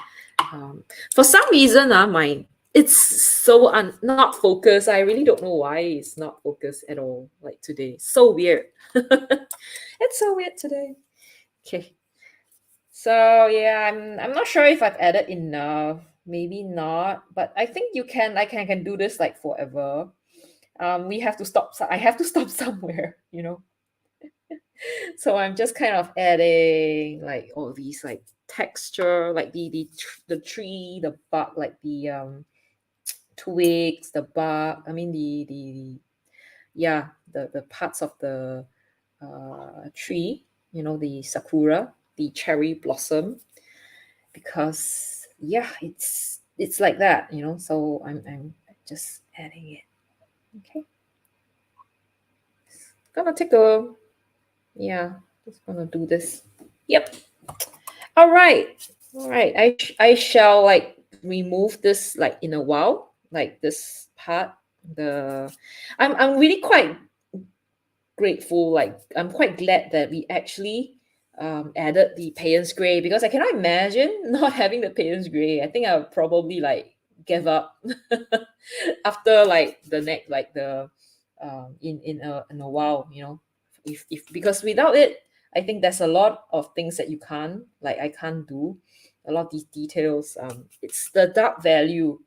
For some reason, it's so not focused. I really don't know why it's not focused at all. Like today, so weird. It's so weird today. Okay. So yeah, I'm not sure if I've added enough. Maybe not, but I think you can. I can do this like forever. We have to stop. I have to stop somewhere. So I'm just kind of adding like all these like texture, like the tree, the bark, like the twigs, the bark. I mean the parts of the tree. The sakura, the cherry blossom, because it's like that. So I'm just adding it. Okay, gonna take a just gonna do this. Yep. All right. I shall like remove this like in a while, like this part. I'm really quite grateful. Like I'm quite glad that we actually added the Payne's Gray, because I cannot imagine not having the Payne's Gray. I think I would probably like give up after like the next like the in a while. If because without it, I think there's a lot of things that I can't do. A lot of these details. It's the dark value.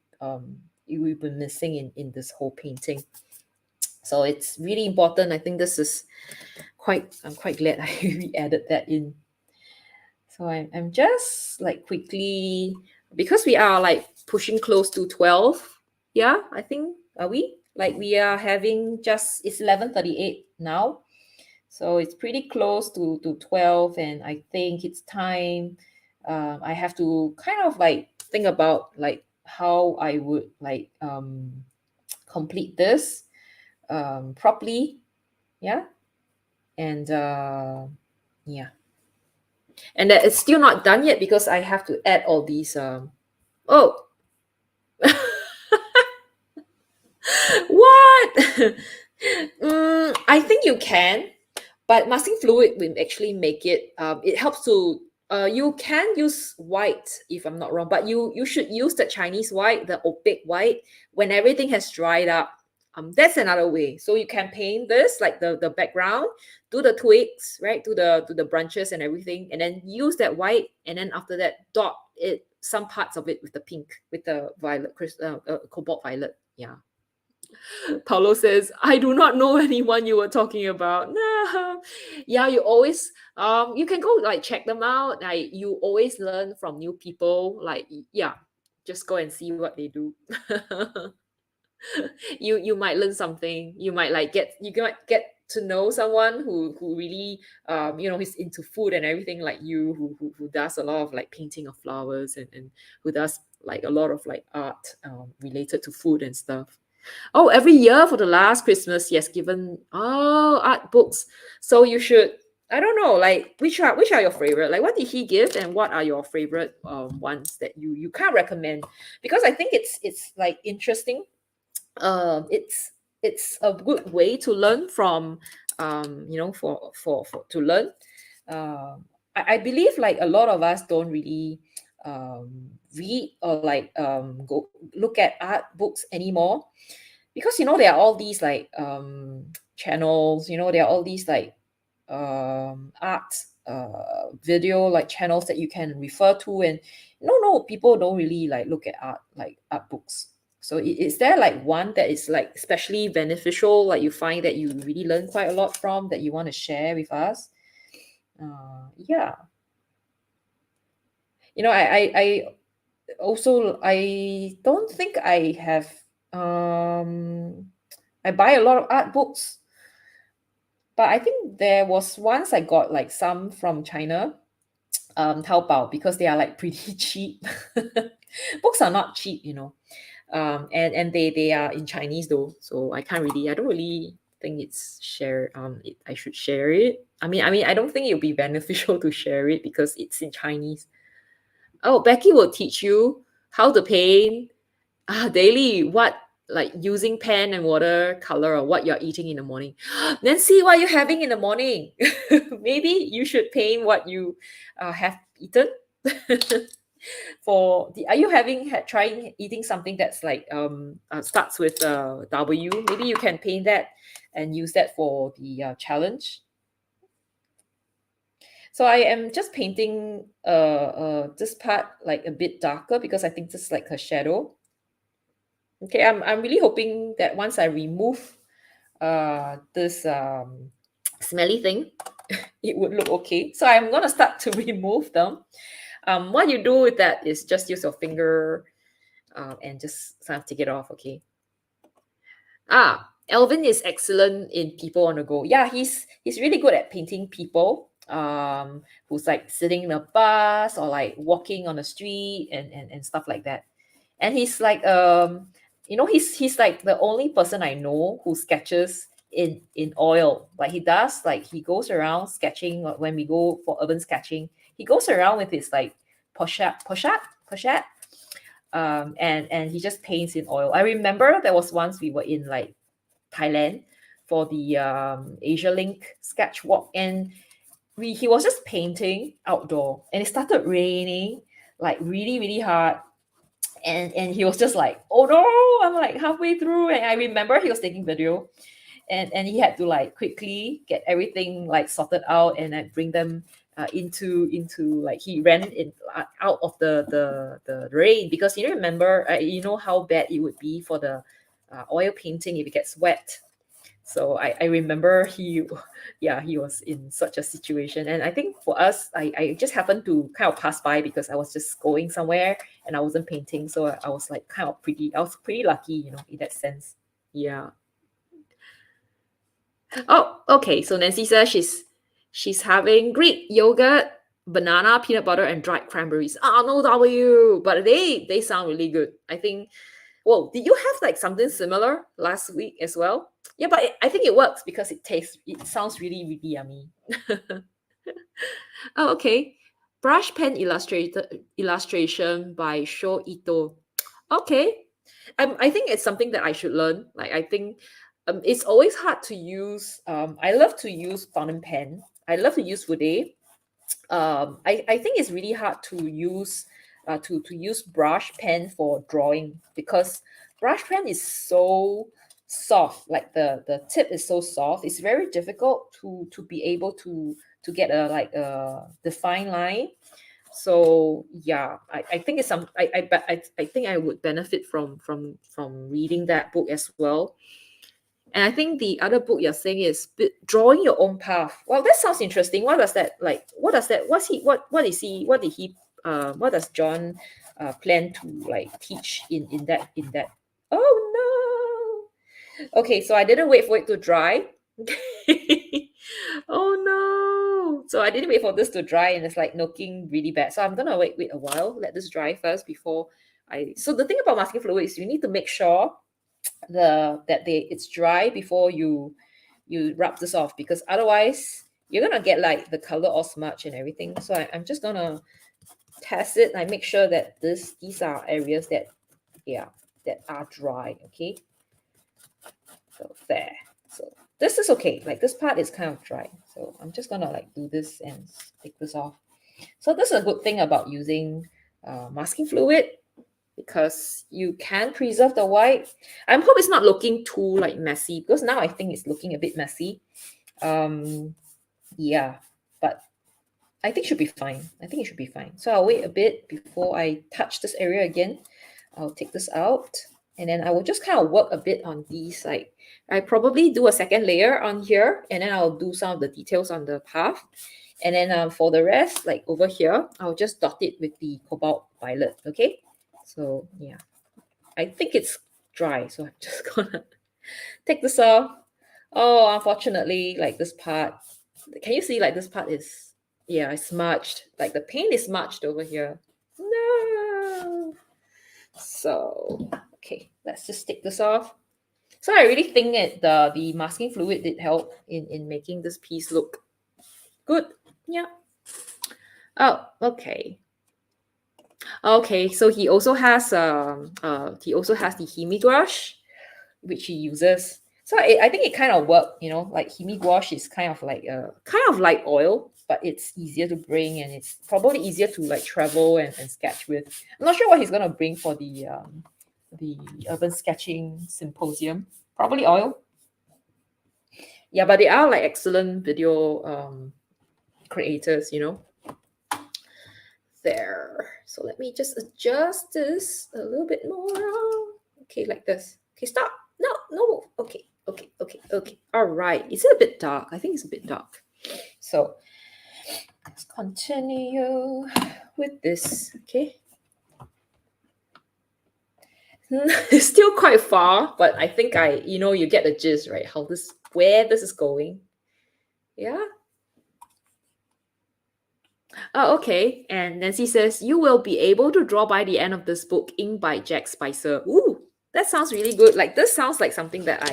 we've been missing in this whole painting. So it's really important. I think this is I'm quite glad we added that in. So I'm just like quickly, because we are like pushing close to 12. Yeah, I think, are we? Like we are having just, it's 11:38 now. So it's pretty close to 12, and I think it's time. I have to kind of like think about like how I would like complete this properly. Yeah. And yeah. And that it's still not done yet because I have to add all these oh. What? I think you can, but masking fluid will actually make it. It helps to. You can use white if I'm not wrong, but you should use the Chinese white, the opaque white, when everything has dried up. That's another way. So you can paint this like the background, do the twigs, right? Do the branches and everything, and then use that white, and then after that dot it some parts of it with the pink, with the violet, cobalt violet. Yeah. Paulo says, I do not know anyone you were talking about. No. Yeah, you always you can go like check them out. Like you always learn from new people. Like yeah, just go and see what they do. You might learn something. You might like get to know someone who really is into food and everything like you, who does a lot of like painting of flowers, and who does like a lot of like art related to food and stuff. Oh, every year for the last Christmas, yes, given art books. So you should, I don't know, like which are your favorite? Like what did he give, and what are your favorite ones that you can't recommend? Because I think it's like interesting. It's a good way to learn from for to learn. I believe like a lot of us don't really read or like go look at art books anymore, because there are all these like channels, there are all these like art video like channels that you can refer to, and no, people don't really like look at art books. So is there like one that is like especially beneficial, like you find that you really learn quite a lot from, that you want to share with us? Yeah. I also, I don't think I have I buy a lot of art books, but I think there was once I got like some from China, Taobao, because they are like pretty cheap. Books are not cheap, and they are in Chinese though, so I don't really think it's share. I should share it. I mean, I don't think it'll be beneficial to share it because it's in Chinese. Oh, Becky will teach you how to paint daily. What, like using pen and watercolor, or what you're eating in the morning. Then see what you're having in the morning. Maybe you should paint what you have eaten. Are you trying eating something that's like starts with W? Maybe you can paint that and use that for the challenge. So I am just painting this part like a bit darker, because I think this is like a shadow. Okay, I'm really hoping that once I remove this smelly thing, it would look okay. So I'm gonna start to remove them. What you do with that is just use your finger and just kind of take it off. Okay. Elvin is excellent in people on the go. Yeah, he's really good at painting people who's like sitting in a bus or like walking on the street and stuff like that. And he's like he's like the only person I know who sketches in oil. Like he goes around sketching. When we go for urban sketching, he goes around with his like pochette, and he just paints in oil. I remember there was once we were in like Thailand for the Asia Link sketch walk, and he was just painting outdoor, and it started raining like really, really hard. And he was just like, oh no, I'm like halfway through, and I remember he was taking video, and he had to like quickly get everything like sorted out and like bring them into like he ran in out of the rain, because you remember you know how bad it would be for the oil painting if it gets wet. So I remember he yeah, he was in such a situation. And I think for us, I just happened to kind of pass by because I was just going somewhere and I wasn't painting. So I was like I was pretty lucky, you know, in that sense. Yeah. Oh, okay. So Nancy says she's having Greek yogurt, banana, peanut butter, and dried cranberries. Ah, no W. But they sound really good. I think. Well, did you have like something similar last week as well? Yeah, but I think it works because it sounds really really yummy. Oh, okay. Brush pen illustration by Sho Ito. Okay. I think it's something that I should learn. Like I think it's always hard to use. I love to use fountain pen. I love to use Woody. I think it's really hard to use to use brush pen for drawing, because brush pen is so soft, like the tip is so soft. It's very difficult to be able to get a like a defined line. So yeah, I think it's some I think I would benefit from reading that book as well. And I think the other book you're saying is drawing your own path. Well, that sounds interesting. What does that like? What does that? What is he? What did he? What does John plan to like teach in that? Oh no! Okay, so I didn't wait for it to dry. Oh no! So I didn't wait for this to dry, and it's like looking really bad. So I'm gonna wait a while, let this dry first before I. So the thing about masking fluid is you need to make sure it's dry before you rub this off, because otherwise you're gonna get like the color all smudge and everything. So I'm just gonna test it. I make sure that these are areas that yeah that are dry. Okay, so there. So this is okay. Like this part is kind of dry. So I'm just gonna like do this and take this off. So this is a good thing about using masking fluid, because you can preserve the white. I hope it's not looking too like messy, because now I think it's looking a bit messy. Yeah, but I think it should be fine. I think it should be fine. So I'll wait a bit before I touch this area again. I'll take this out, and then I will just kind of work a bit on these. Like I probably do a second layer on here, and then I'll do some of the details on the path. And then for the rest, like over here, I'll just dot it with the cobalt violet. Okay. So yeah, I think it's dry. So I'm just gonna take this off. Oh, unfortunately, like this part, can you see like this part is, yeah, it's smudged. Like the paint is smudged over here. No. So, okay, let's just take this off. So I really think the masking fluid did help in making this piece look good. Yeah. Oh, okay. Okay, so he also has the Himi gouache, which he uses. So I think it kind of worked, you know, like Himi gouache is kind of like oil, but it's easier to bring, and it's probably easier to like travel and sketch with. I'm not sure what he's gonna bring for the urban sketching symposium. Probably oil. Yeah, but they are like excellent video creators, you know. There. So let me just adjust this a little bit more. Okay, like this. Okay, stop. No, no. Okay, okay, okay, okay. All right. Is it a bit dark? I think it's a bit dark. So let's continue with this. Okay. It's still quite far, but I think you get the gist, right? Where this is going. Yeah. Oh, okay. And Nancy says, you will be able to draw by the end of this book, ink by Jack Spicer. Ooh, that sounds really good. Like this sounds like something that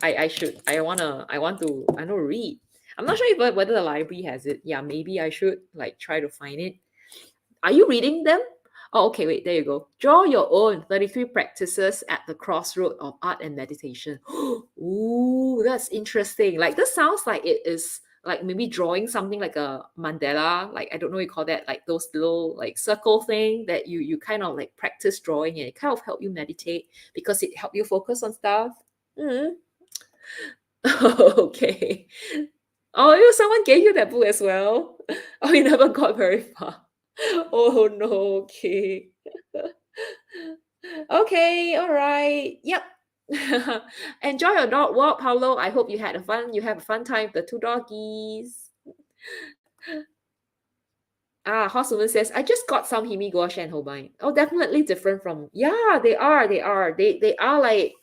I want to read. I'm not sure whether the library has it. Yeah, maybe I should like try to find it. Are you reading them? Oh, okay, wait, there you go. Draw your own 33 practices at the crossroad of art and meditation. Ooh, that's interesting. Like this sounds like it is like maybe drawing something like a mandala, like I don't know what you call that, like those little like circle thing that you kind of like practice drawing, and it kind of help you meditate because it help you focus on stuff. Mm. Okay. Oh, someone gave you that book as well. Oh, you never got very far. Oh no. Okay. Okay. All right. Yep. Enjoy your dog walk, Paulo. I hope you have a fun time with the two doggies. Ah, Horsewoman says, I just got some Himi gouache and Holbein. Oh, definitely different from, yeah, they are. They are like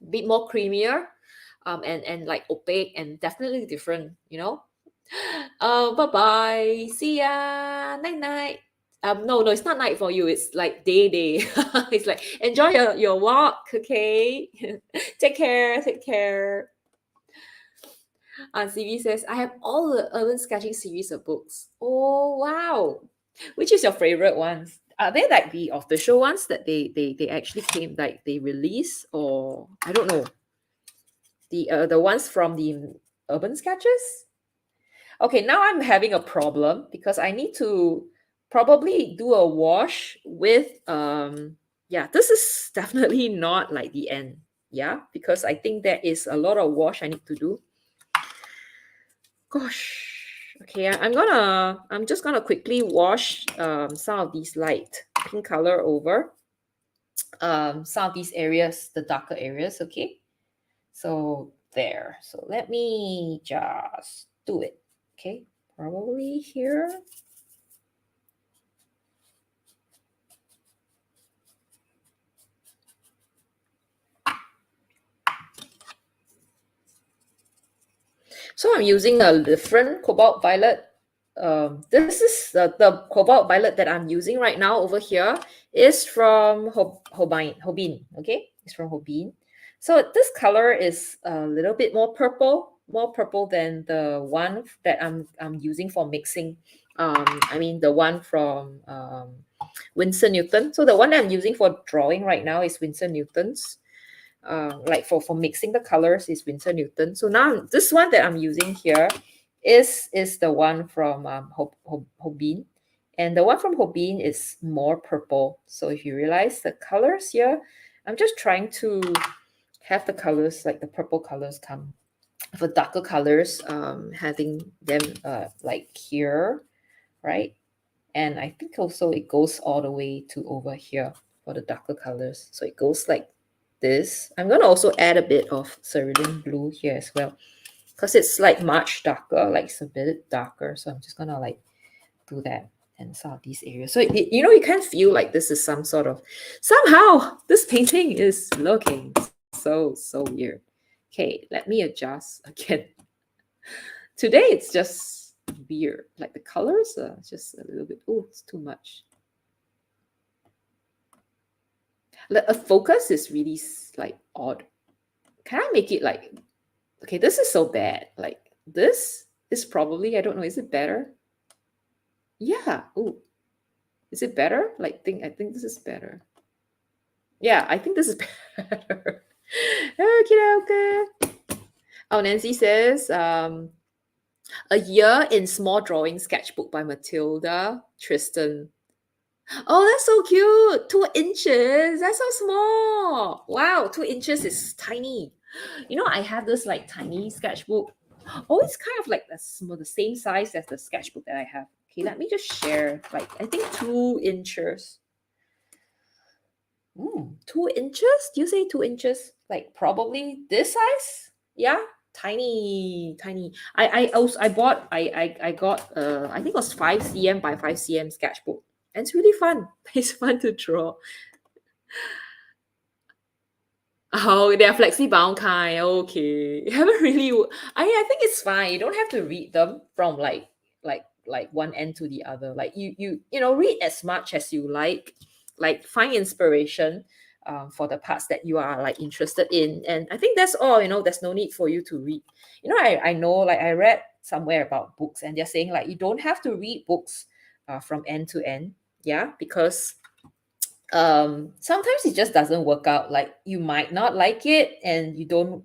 bit more creamier, and like opaque and definitely different, you know. Bye bye. See ya. Night night. No, it's not night for you. It's like day. It's like enjoy your walk, okay? Take care. Take care. CV says, I have all the urban sketching series of books. Oh wow. Which is your favorite ones? Are they like the official ones that they actually came like they release, or I don't know. The ones from the urban sketches? Okay, now I'm having a problem because I need to probably do a wash with yeah, this is definitely not like the end. Yeah, because I think there is a lot of wash I need to do. Gosh. Okay, I'm just gonna quickly wash some of these light pink color over some of these areas, the darker areas, okay? So there. So let me just do it. Okay, probably here. So I'm using a different cobalt violet. This is the cobalt violet that I'm using right now over here is from Hobin. Okay, it's from Hobin. So this color is a little bit more purple than the one that I'm using for mixing. I mean the one from Winsor Newton. So the one that I'm using for drawing right now is Winsor Newton's. Like for mixing the colors is Winsor Newton. So now this one that I'm using here is the one from Hobin, and the one from Hobin is more purple. So if you realize the colors here, I'm just trying to have the colors like the purple colors come for darker colors, having them like here, right? And I think also it goes all the way to over here for the darker colors. So it goes like this. I'm going to also add a bit of cerulean blue here as well because it's like much darker, like it's a bit darker. So I'm just going to like do that and some of these areas. So, you can feel like this is some sort of, somehow this painting is looking so weird. Okay, let me adjust again. Today it's just weird. Like the colors are just a little bit, oh, it's too much. Like a focus is really like odd. Can I make it like, okay, this is so bad. Like this is probably, I don't know, is it better? Yeah. Oh, is it better? I think this is better. Yeah, I think this is better. Okay. Oh, Nancy says, A Year in Small Drawing Sketchbook by Matilda Tristan. Oh, that's so cute. 2 inches. That's so small. Wow, 2 inches is tiny. I have this like tiny sketchbook. Oh, it's kind of like the same size as the sketchbook that I have. Okay, let me just share. Like, I think 2 inches. 2 inches? Do you say 2 inches? Like probably this size? Yeah, tiny. I got I think it was 5 cm by 5 cm sketchbook. And it's really fun. It's fun to draw. Oh, they're flexi bound kind. Okay. You haven't really I think it's fine. You don't have to read them from like one end to the other. Like read as much as you like find inspiration for the parts that you are like interested in. And I think that's all, there's no need for you to read. I know, like I read somewhere about books and they're saying like you don't have to read books from end to end. Yeah, because sometimes it just doesn't work out. Like you might not like it and you don't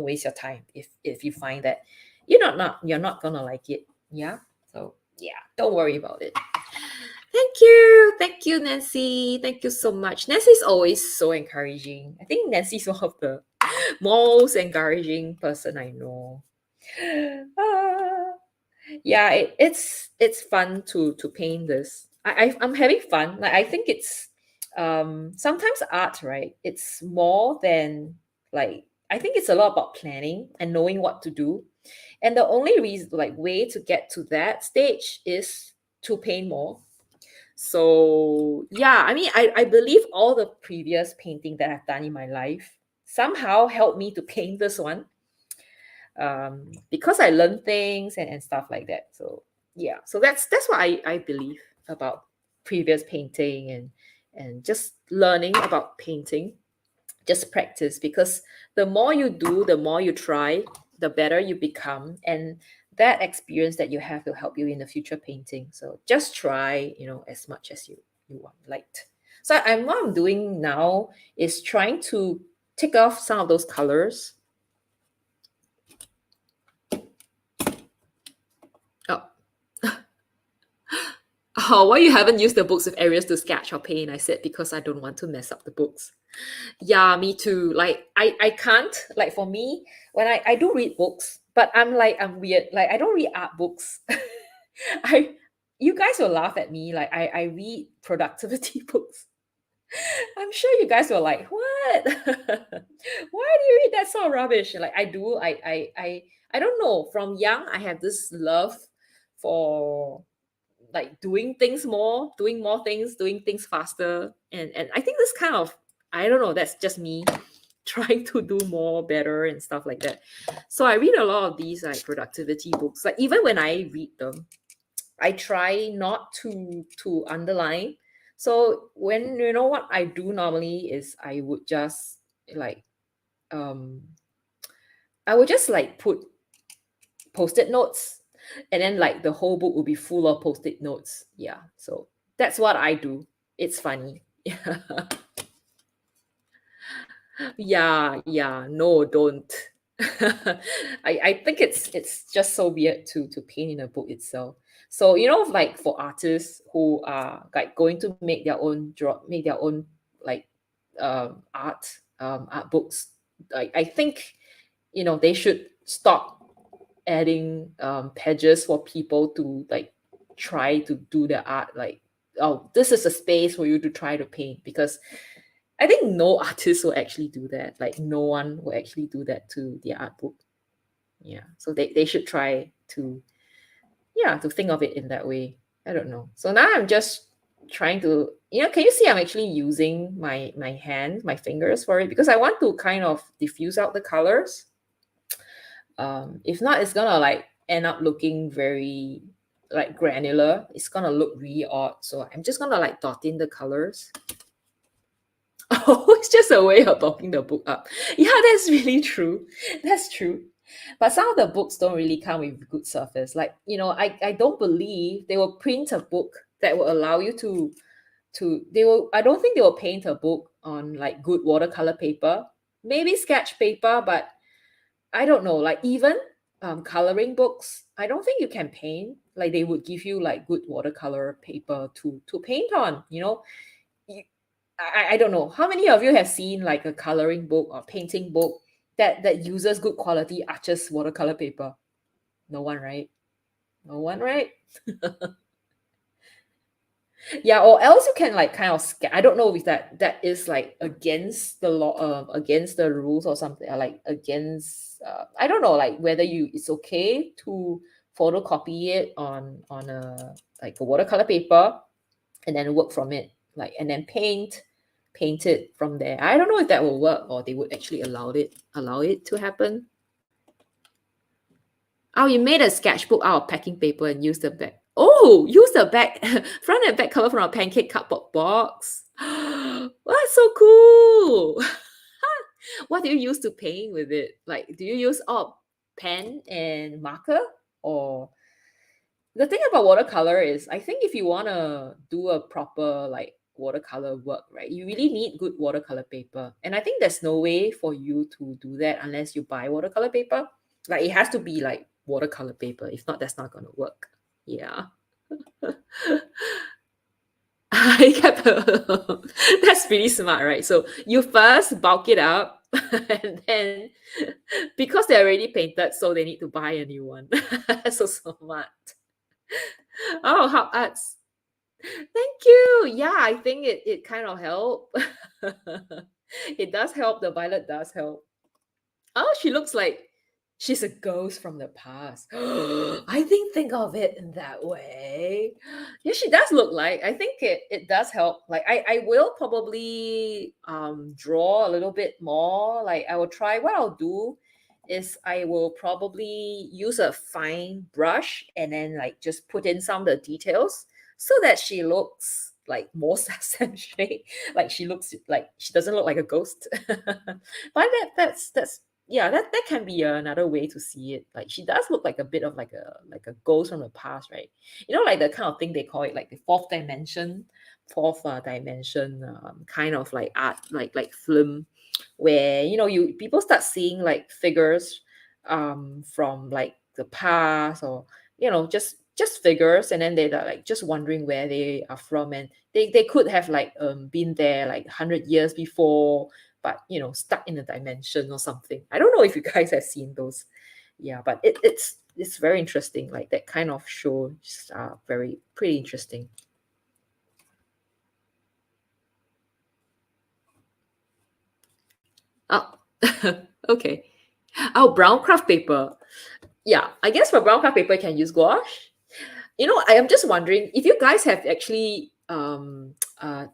waste your time if you find that you're not gonna like it. Yeah, so yeah, don't worry about it. Thank you, Nancy. Thank you so much. Nancy's always so encouraging. I think Nancy's one of the Most encouraging person I know. Ah, yeah, it's fun to paint this. I'm having fun. Like I think it's sometimes art, right? It's more than like I think it's a lot about planning and knowing what to do. And the only reason like way to get to that stage is to paint more. So yeah, I mean I believe all the previous painting that I've done in my life somehow helped me to paint this one, because I learned things and stuff like that. So yeah, so that's what I believe about previous painting and just learning about painting. Just practice, because the more you do, the more you try, the better you become, and that experience that you have will help you in the future painting. So just try, as much as you want liked. So what I'm doing now is trying to take off some of those colors. Oh, oh, why you haven't used the books with areas to sketch or paint? I said because I don't want to mess up the books. Yeah, me too. Like I can't, like for me, when I do read books, but I'm weird. Like I don't read art books. I You guys will laugh at me. Like I read productivity books. I'm sure you guys were like, what? Why do you read that sort of rubbish? Like I do. I don't know. From young, I have this love for like doing more things, doing things faster. And I think this kind of, I don't know, that's just me trying to do more better and stuff like that. So I read a lot of these like productivity books. Like even when I read them, I try not to underline. So when what I do normally is I would just like um I would just like put post-it notes, and then like the whole book will be full of post-it notes. Yeah, so that's what I do. It's funny. Yeah. Yeah, no, don't. I think it's just so weird to paint in a book itself. So like for artists who are like going to make their own like art books, I think they should stop adding pages for people to like try to do their art. Like, oh, this is a space for you to try to paint, because I think no artist will actually do that. Like no one will actually do that to their art book. Yeah, so they should try to, yeah, to think of it in that way. I don't know. So now I'm just trying to, can you see I'm actually using my hand, my fingers for it, because I want to kind of diffuse out the colors. If not, it's gonna like end up looking very like granular. It's gonna look really odd. So I'm just gonna like dot in the colors. Oh, it's just a way of bulking the book up. Yeah, that's really true. That's true. But some of the books don't really come with good surface. Like, I don't believe they will print a book that will allow you I don't think they will paint a book on like good watercolor paper. Maybe sketch paper, but I don't know. Like even coloring books, I don't think you can paint. Like they would give you like good watercolor paper to paint on, You- I don't know how many of you have seen like a coloring book or painting book that uses good quality Arches watercolor paper. No one, right? No one, right? Yeah, or else you can like kind of I don't know if that is like against the law, against the rules or something, or like against I don't know, like whether it's okay to photocopy it on a like a watercolor paper and then work from it, like, and then paint it from there. I don't know if that will work, or they would actually allow it to happen. Oh, you made a sketchbook out of packing paper and use the back. Oh, use the back front and back cover from a pancake cardboard box. That's so cool. What do you use to paint with it? Like, do you use pen and marker, or the thing about watercolor is I think if you want to do a proper like watercolor work, right, you really need good watercolor paper. And I think there's no way for you to do that unless you buy watercolor paper. Like it has to be like watercolor paper. If not, that's not going to work. Yeah. I kept that's pretty smart, right? So you first bulk it up, And then because they're already painted, so they need to buy a new one. So smart. Oh, how arts. Thank you. Yeah, I think it kind of help. It does help. The violet does help. Oh, she looks like she's a ghost from the past. I didn't think of it in that way. Yeah, she does look like. I think it does help. Like I will probably draw a little bit more. Like I will try what I'll do is I will probably use a fine brush and then like just put in some of the details so that she looks like more sensation, like she looks like she doesn't look like a ghost. But that's yeah, that can be another way to see it. Like she does look like a bit of like a ghost from the past, right? You know, like the kind of thing they call it like the fourth dimension kind of like art, like film, where you know you people start seeing like figures from like the past, or you know just figures, and then they're like just wondering where they are from, and they could have like been there like 100 years before, but you know stuck in a dimension or something. I don't know if you guys have seen those. Yeah, but it's very interesting. Like that kind of shows are very pretty interesting. Oh, okay. Oh, brown craft paper. Yeah, I guess for brown craft paper you can use gouache. You know, I am just wondering if you guys have actually I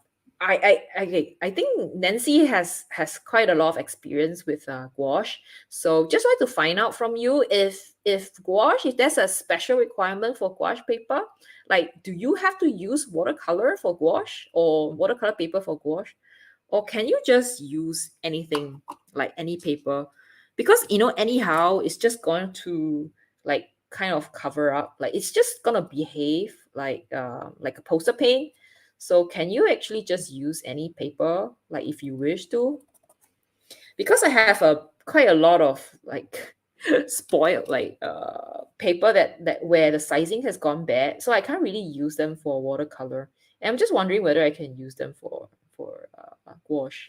think Nancy has quite a lot of experience with gouache. So just like to find out from you if gouache, if there's a special requirement for gouache paper, like do you have to use watercolor for gouache or watercolor paper for gouache? Or can you just use anything, like any paper? Because you know, anyhow, it's just going to like kind of cover up, like it's just gonna behave like a poster paint. So can you actually just use any paper, like if you wish to? Because I have a quite a lot of like spoiled like paper that where the sizing has gone bad, so I can't really use them for watercolor. And I'm just wondering whether I can use them for gouache.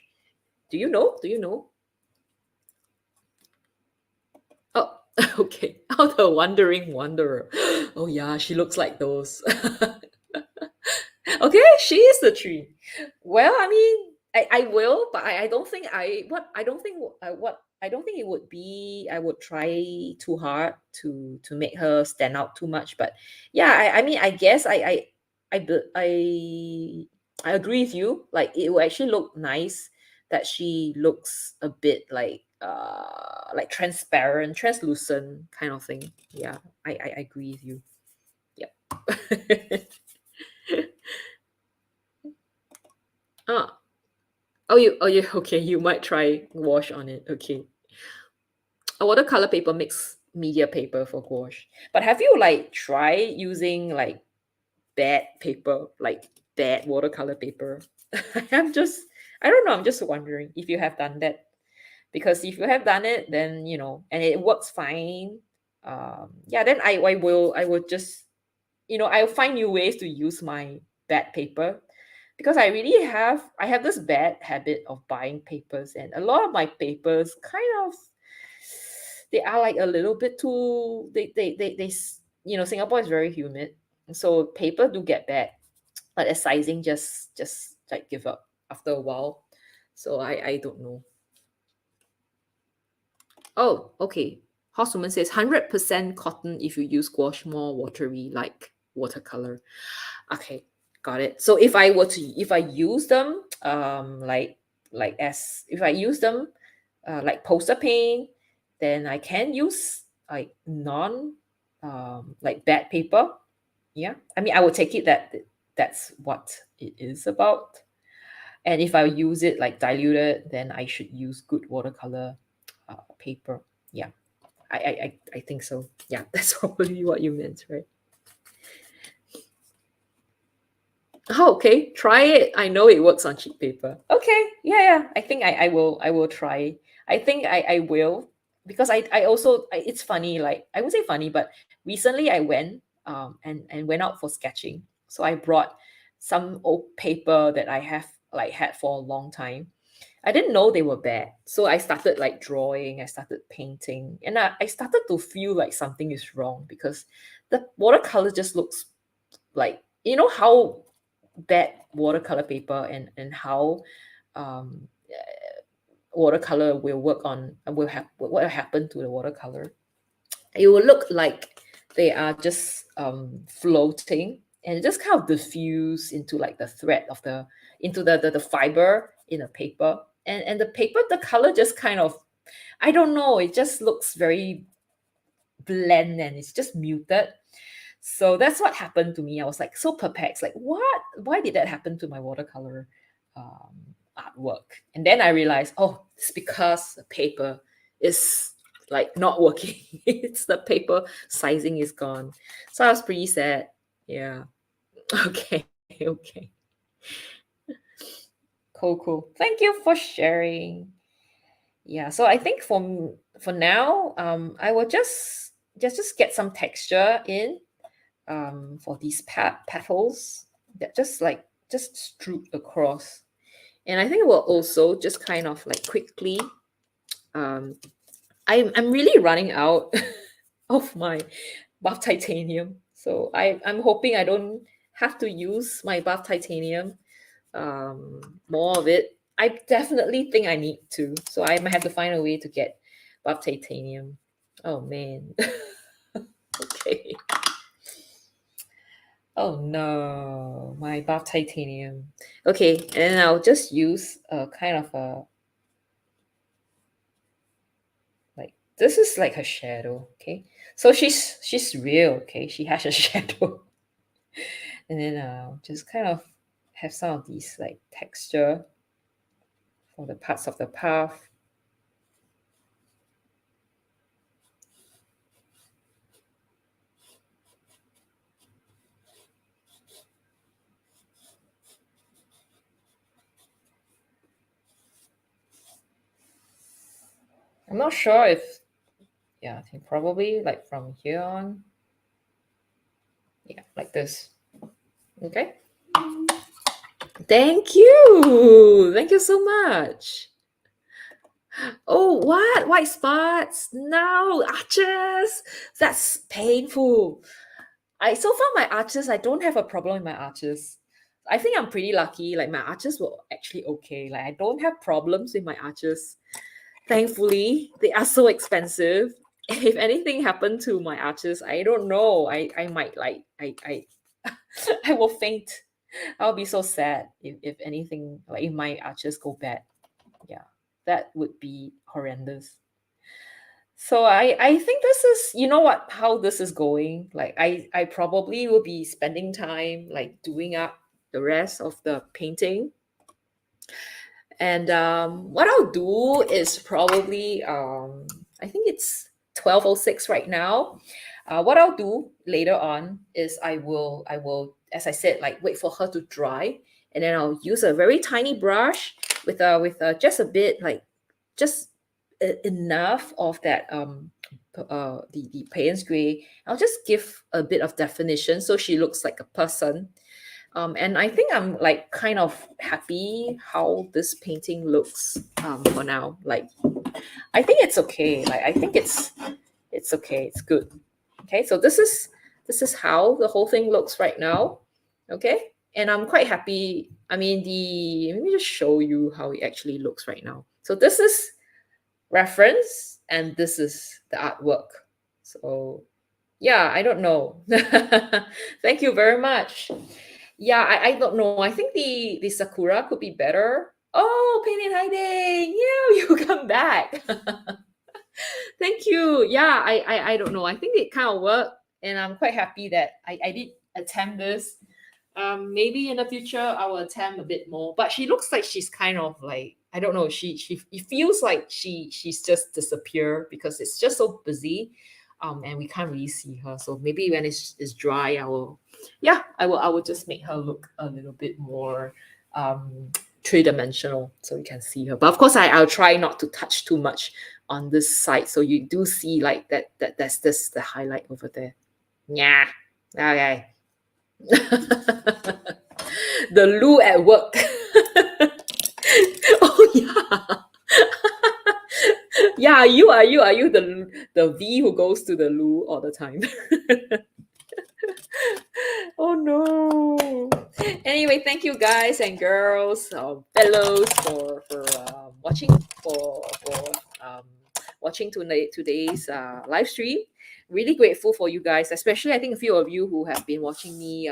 Do you know? Do you know? Oh, okay. Oh, the wandering wanderer. Oh yeah, she looks like those. Okay, she is the tree. Well, I mean, I will, but I don't think I what I don't think what I don't think it would be. I would try too hard to make her stand out too much. But yeah, I mean, I guess I agree with you. Like it will actually look nice that she looks a bit like transparent, translucent kind of thing. Yeah, I agree with you. Yep. Ah, oh you okay, you might try wash on it. Okay. A watercolor paper makes media paper for gouache. But have you like tried using like bad paper, like bad watercolor paper? I'm just I don't know, I'm just wondering if you have done that. Because if you have done it, then you know, and it works fine. Yeah, then I will just I'll find new ways to use my bad paper, because I have this bad habit of buying papers, and a lot of my papers kind of they are like a little bit too Singapore is very humid, so paper do get bad, but the sizing just like give up after a while. So I don't know. Oh, okay. Horsewoman says 100% cotton if you use gouache, more watery like watercolor. Okay, got it. So if I use them like as if I use them like poster paint, then I can use like non like bad paper. Yeah. I mean, I will take it that that's what it is about. And if I use it like diluted, then I should use good watercolor paper. Yeah. I think so. Yeah, that's probably what you meant, right? Oh, okay. Try it. I know it works on cheap paper. Okay. Yeah, yeah. I think I will try. I think I will, because I also it's funny, like I would say funny, but recently I went and went out for sketching. So I brought some old paper that I have like had for a long time. I didn't know they were bad. So I started like drawing, I started painting, and I started to feel like something is wrong because the watercolor just looks like, you know how bad watercolor paper and how um, watercolor will work on, what will happen to the watercolor. It will look like they are just floating, and it just kind of diffuse into like the thread of the fiber in the paper, and the paper, the color just kind of, I don't know, it just looks very bland and it's just muted. So that's what happened to me. I was like so perplexed, like, what? Why did that happen to my watercolor artwork? And then I realized, oh, it's because the paper is like not working. It's the paper sizing is gone. So I was pretty sad. Yeah. Okay. Okay. Cool. Cool. Thank you for sharing. Yeah. So I think for now, I will just get some texture in for these petals that just strew across. And I think we'll also just kind of like quickly, um, I'm really running out of my buff titanium. So I'm hoping I don't have to use my buff titanium, more of it. I definitely think I need to. So I might have to find a way to get buff titanium. Oh man. Okay. Oh no, my buff titanium. Okay, and I'll just use a kind of a, like, this is like her shadow. Okay, so she's real. Okay, she has a shadow, and then just kind of have some of these like texture for the parts of the path. I'm not sure if, yeah, I think probably like from here on, yeah, like this. Okay. Thank you so much. Oh, what? White spots? No, arches. That's painful. I so far my arches, I don't have a problem with my arches. I think I'm pretty lucky. Like my arches were actually okay. Like I don't have problems with my arches. Thankfully, they are so expensive. If anything happened to my arches, I don't know. I might like I I will faint. I'll be so sad if anything, like if my arches go bad. Yeah, that would be horrendous. So I think this is, you know what, how this is going. Like I probably will be spending time like doing up the rest of the painting. And what I'll do is probably, I think it's 12:06 right now. What I'll do later on is I will, as I said, like wait for her to dry, and then I'll use a very tiny brush with just a bit, like just enough of that the Payne's gray. I'll just give a bit of definition so she looks like a person. And I think I'm like kind of happy how this painting looks for now. Like I think it's okay. Like I think it's okay. It's good. Okay, so this is how the whole thing looks right now. Okay, and I'm quite happy. I mean, let me just show you how it actually looks right now. So this is reference, and this is the artwork. So yeah, I don't know. Thank you very much. Yeah, I don't know. I think the sakura could be better. Oh, Painted Hiding, yeah, you come back. Thank you. Yeah, I don't know. I think it kind of worked, and I'm quite happy that I did attempt this. Maybe in the future I will attempt a bit more. But she looks like she's kind of like, I don't know. She it feels like she's just disappeared because it's just so busy, and we can't really see her. So maybe when it's dry, I will just make her look a little bit more three-dimensional so you can see her. But of course, I'll try not to touch too much on this side, so you do see like that's this the highlight over there. Yeah. Okay. The Lou at work. Oh yeah. Yeah, you the V who goes to the loo all the time. Oh no. Anyway, thank you guys and girls, fellows for watching for um, watching today's live stream. Really grateful for you guys, especially I think a few of you who have been watching me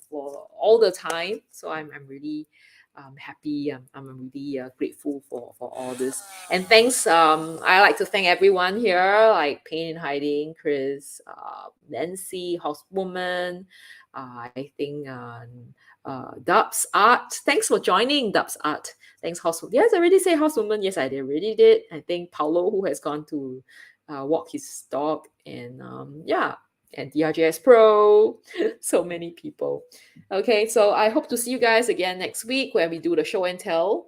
for all the time. So I'm really happy. I'm really grateful for all this. And thanks. I like to thank everyone here, like Pain in Hiding, Chris, Nancy, Housewoman. I think Dubs Art. Thanks for joining, Dubs Art. Thanks, Housewoman. Yes, I already say Housewoman. Yes, I did, already did. I think Paulo, who has gone to walk his dog, and yeah, and DRJS Pro. So many people. Okay, so I hope to see you guys again next week where we do the show and tell.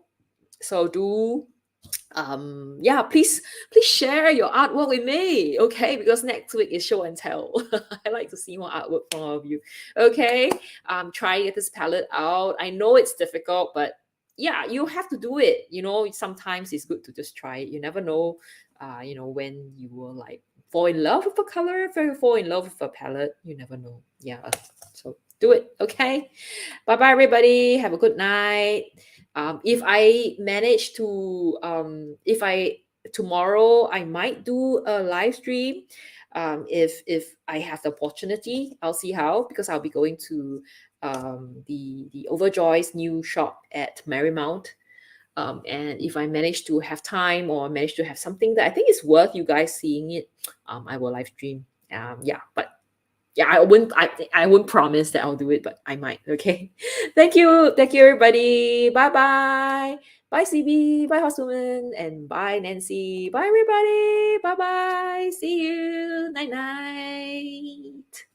So do yeah, please share your artwork with me, okay, because next week is show and tell. I like to see more artwork from all of you. Okay, try to get this palette out. I know it's difficult, but yeah, you have to do it. You know, sometimes it's good to just try it. You never know you know, when you will like fall in love with a color. If you fall in love with a palette, you never know. Yeah, so do it. Okay, bye bye everybody, have a good night. If I manage to if I tomorrow I might do a live stream. If I have the opportunity, I'll see how, because I'll be going to the Overjoy's new shop at Marymount. And if I manage to have time or manage to have something that I think is worth you guys seeing it, I will live stream. Yeah, but yeah, I wouldn't promise that I'll do it, but I might. Okay. Thank you everybody. Bye bye. Bye CB, bye Housewoman, and bye Nancy. Bye everybody. Bye bye. See you. Night night.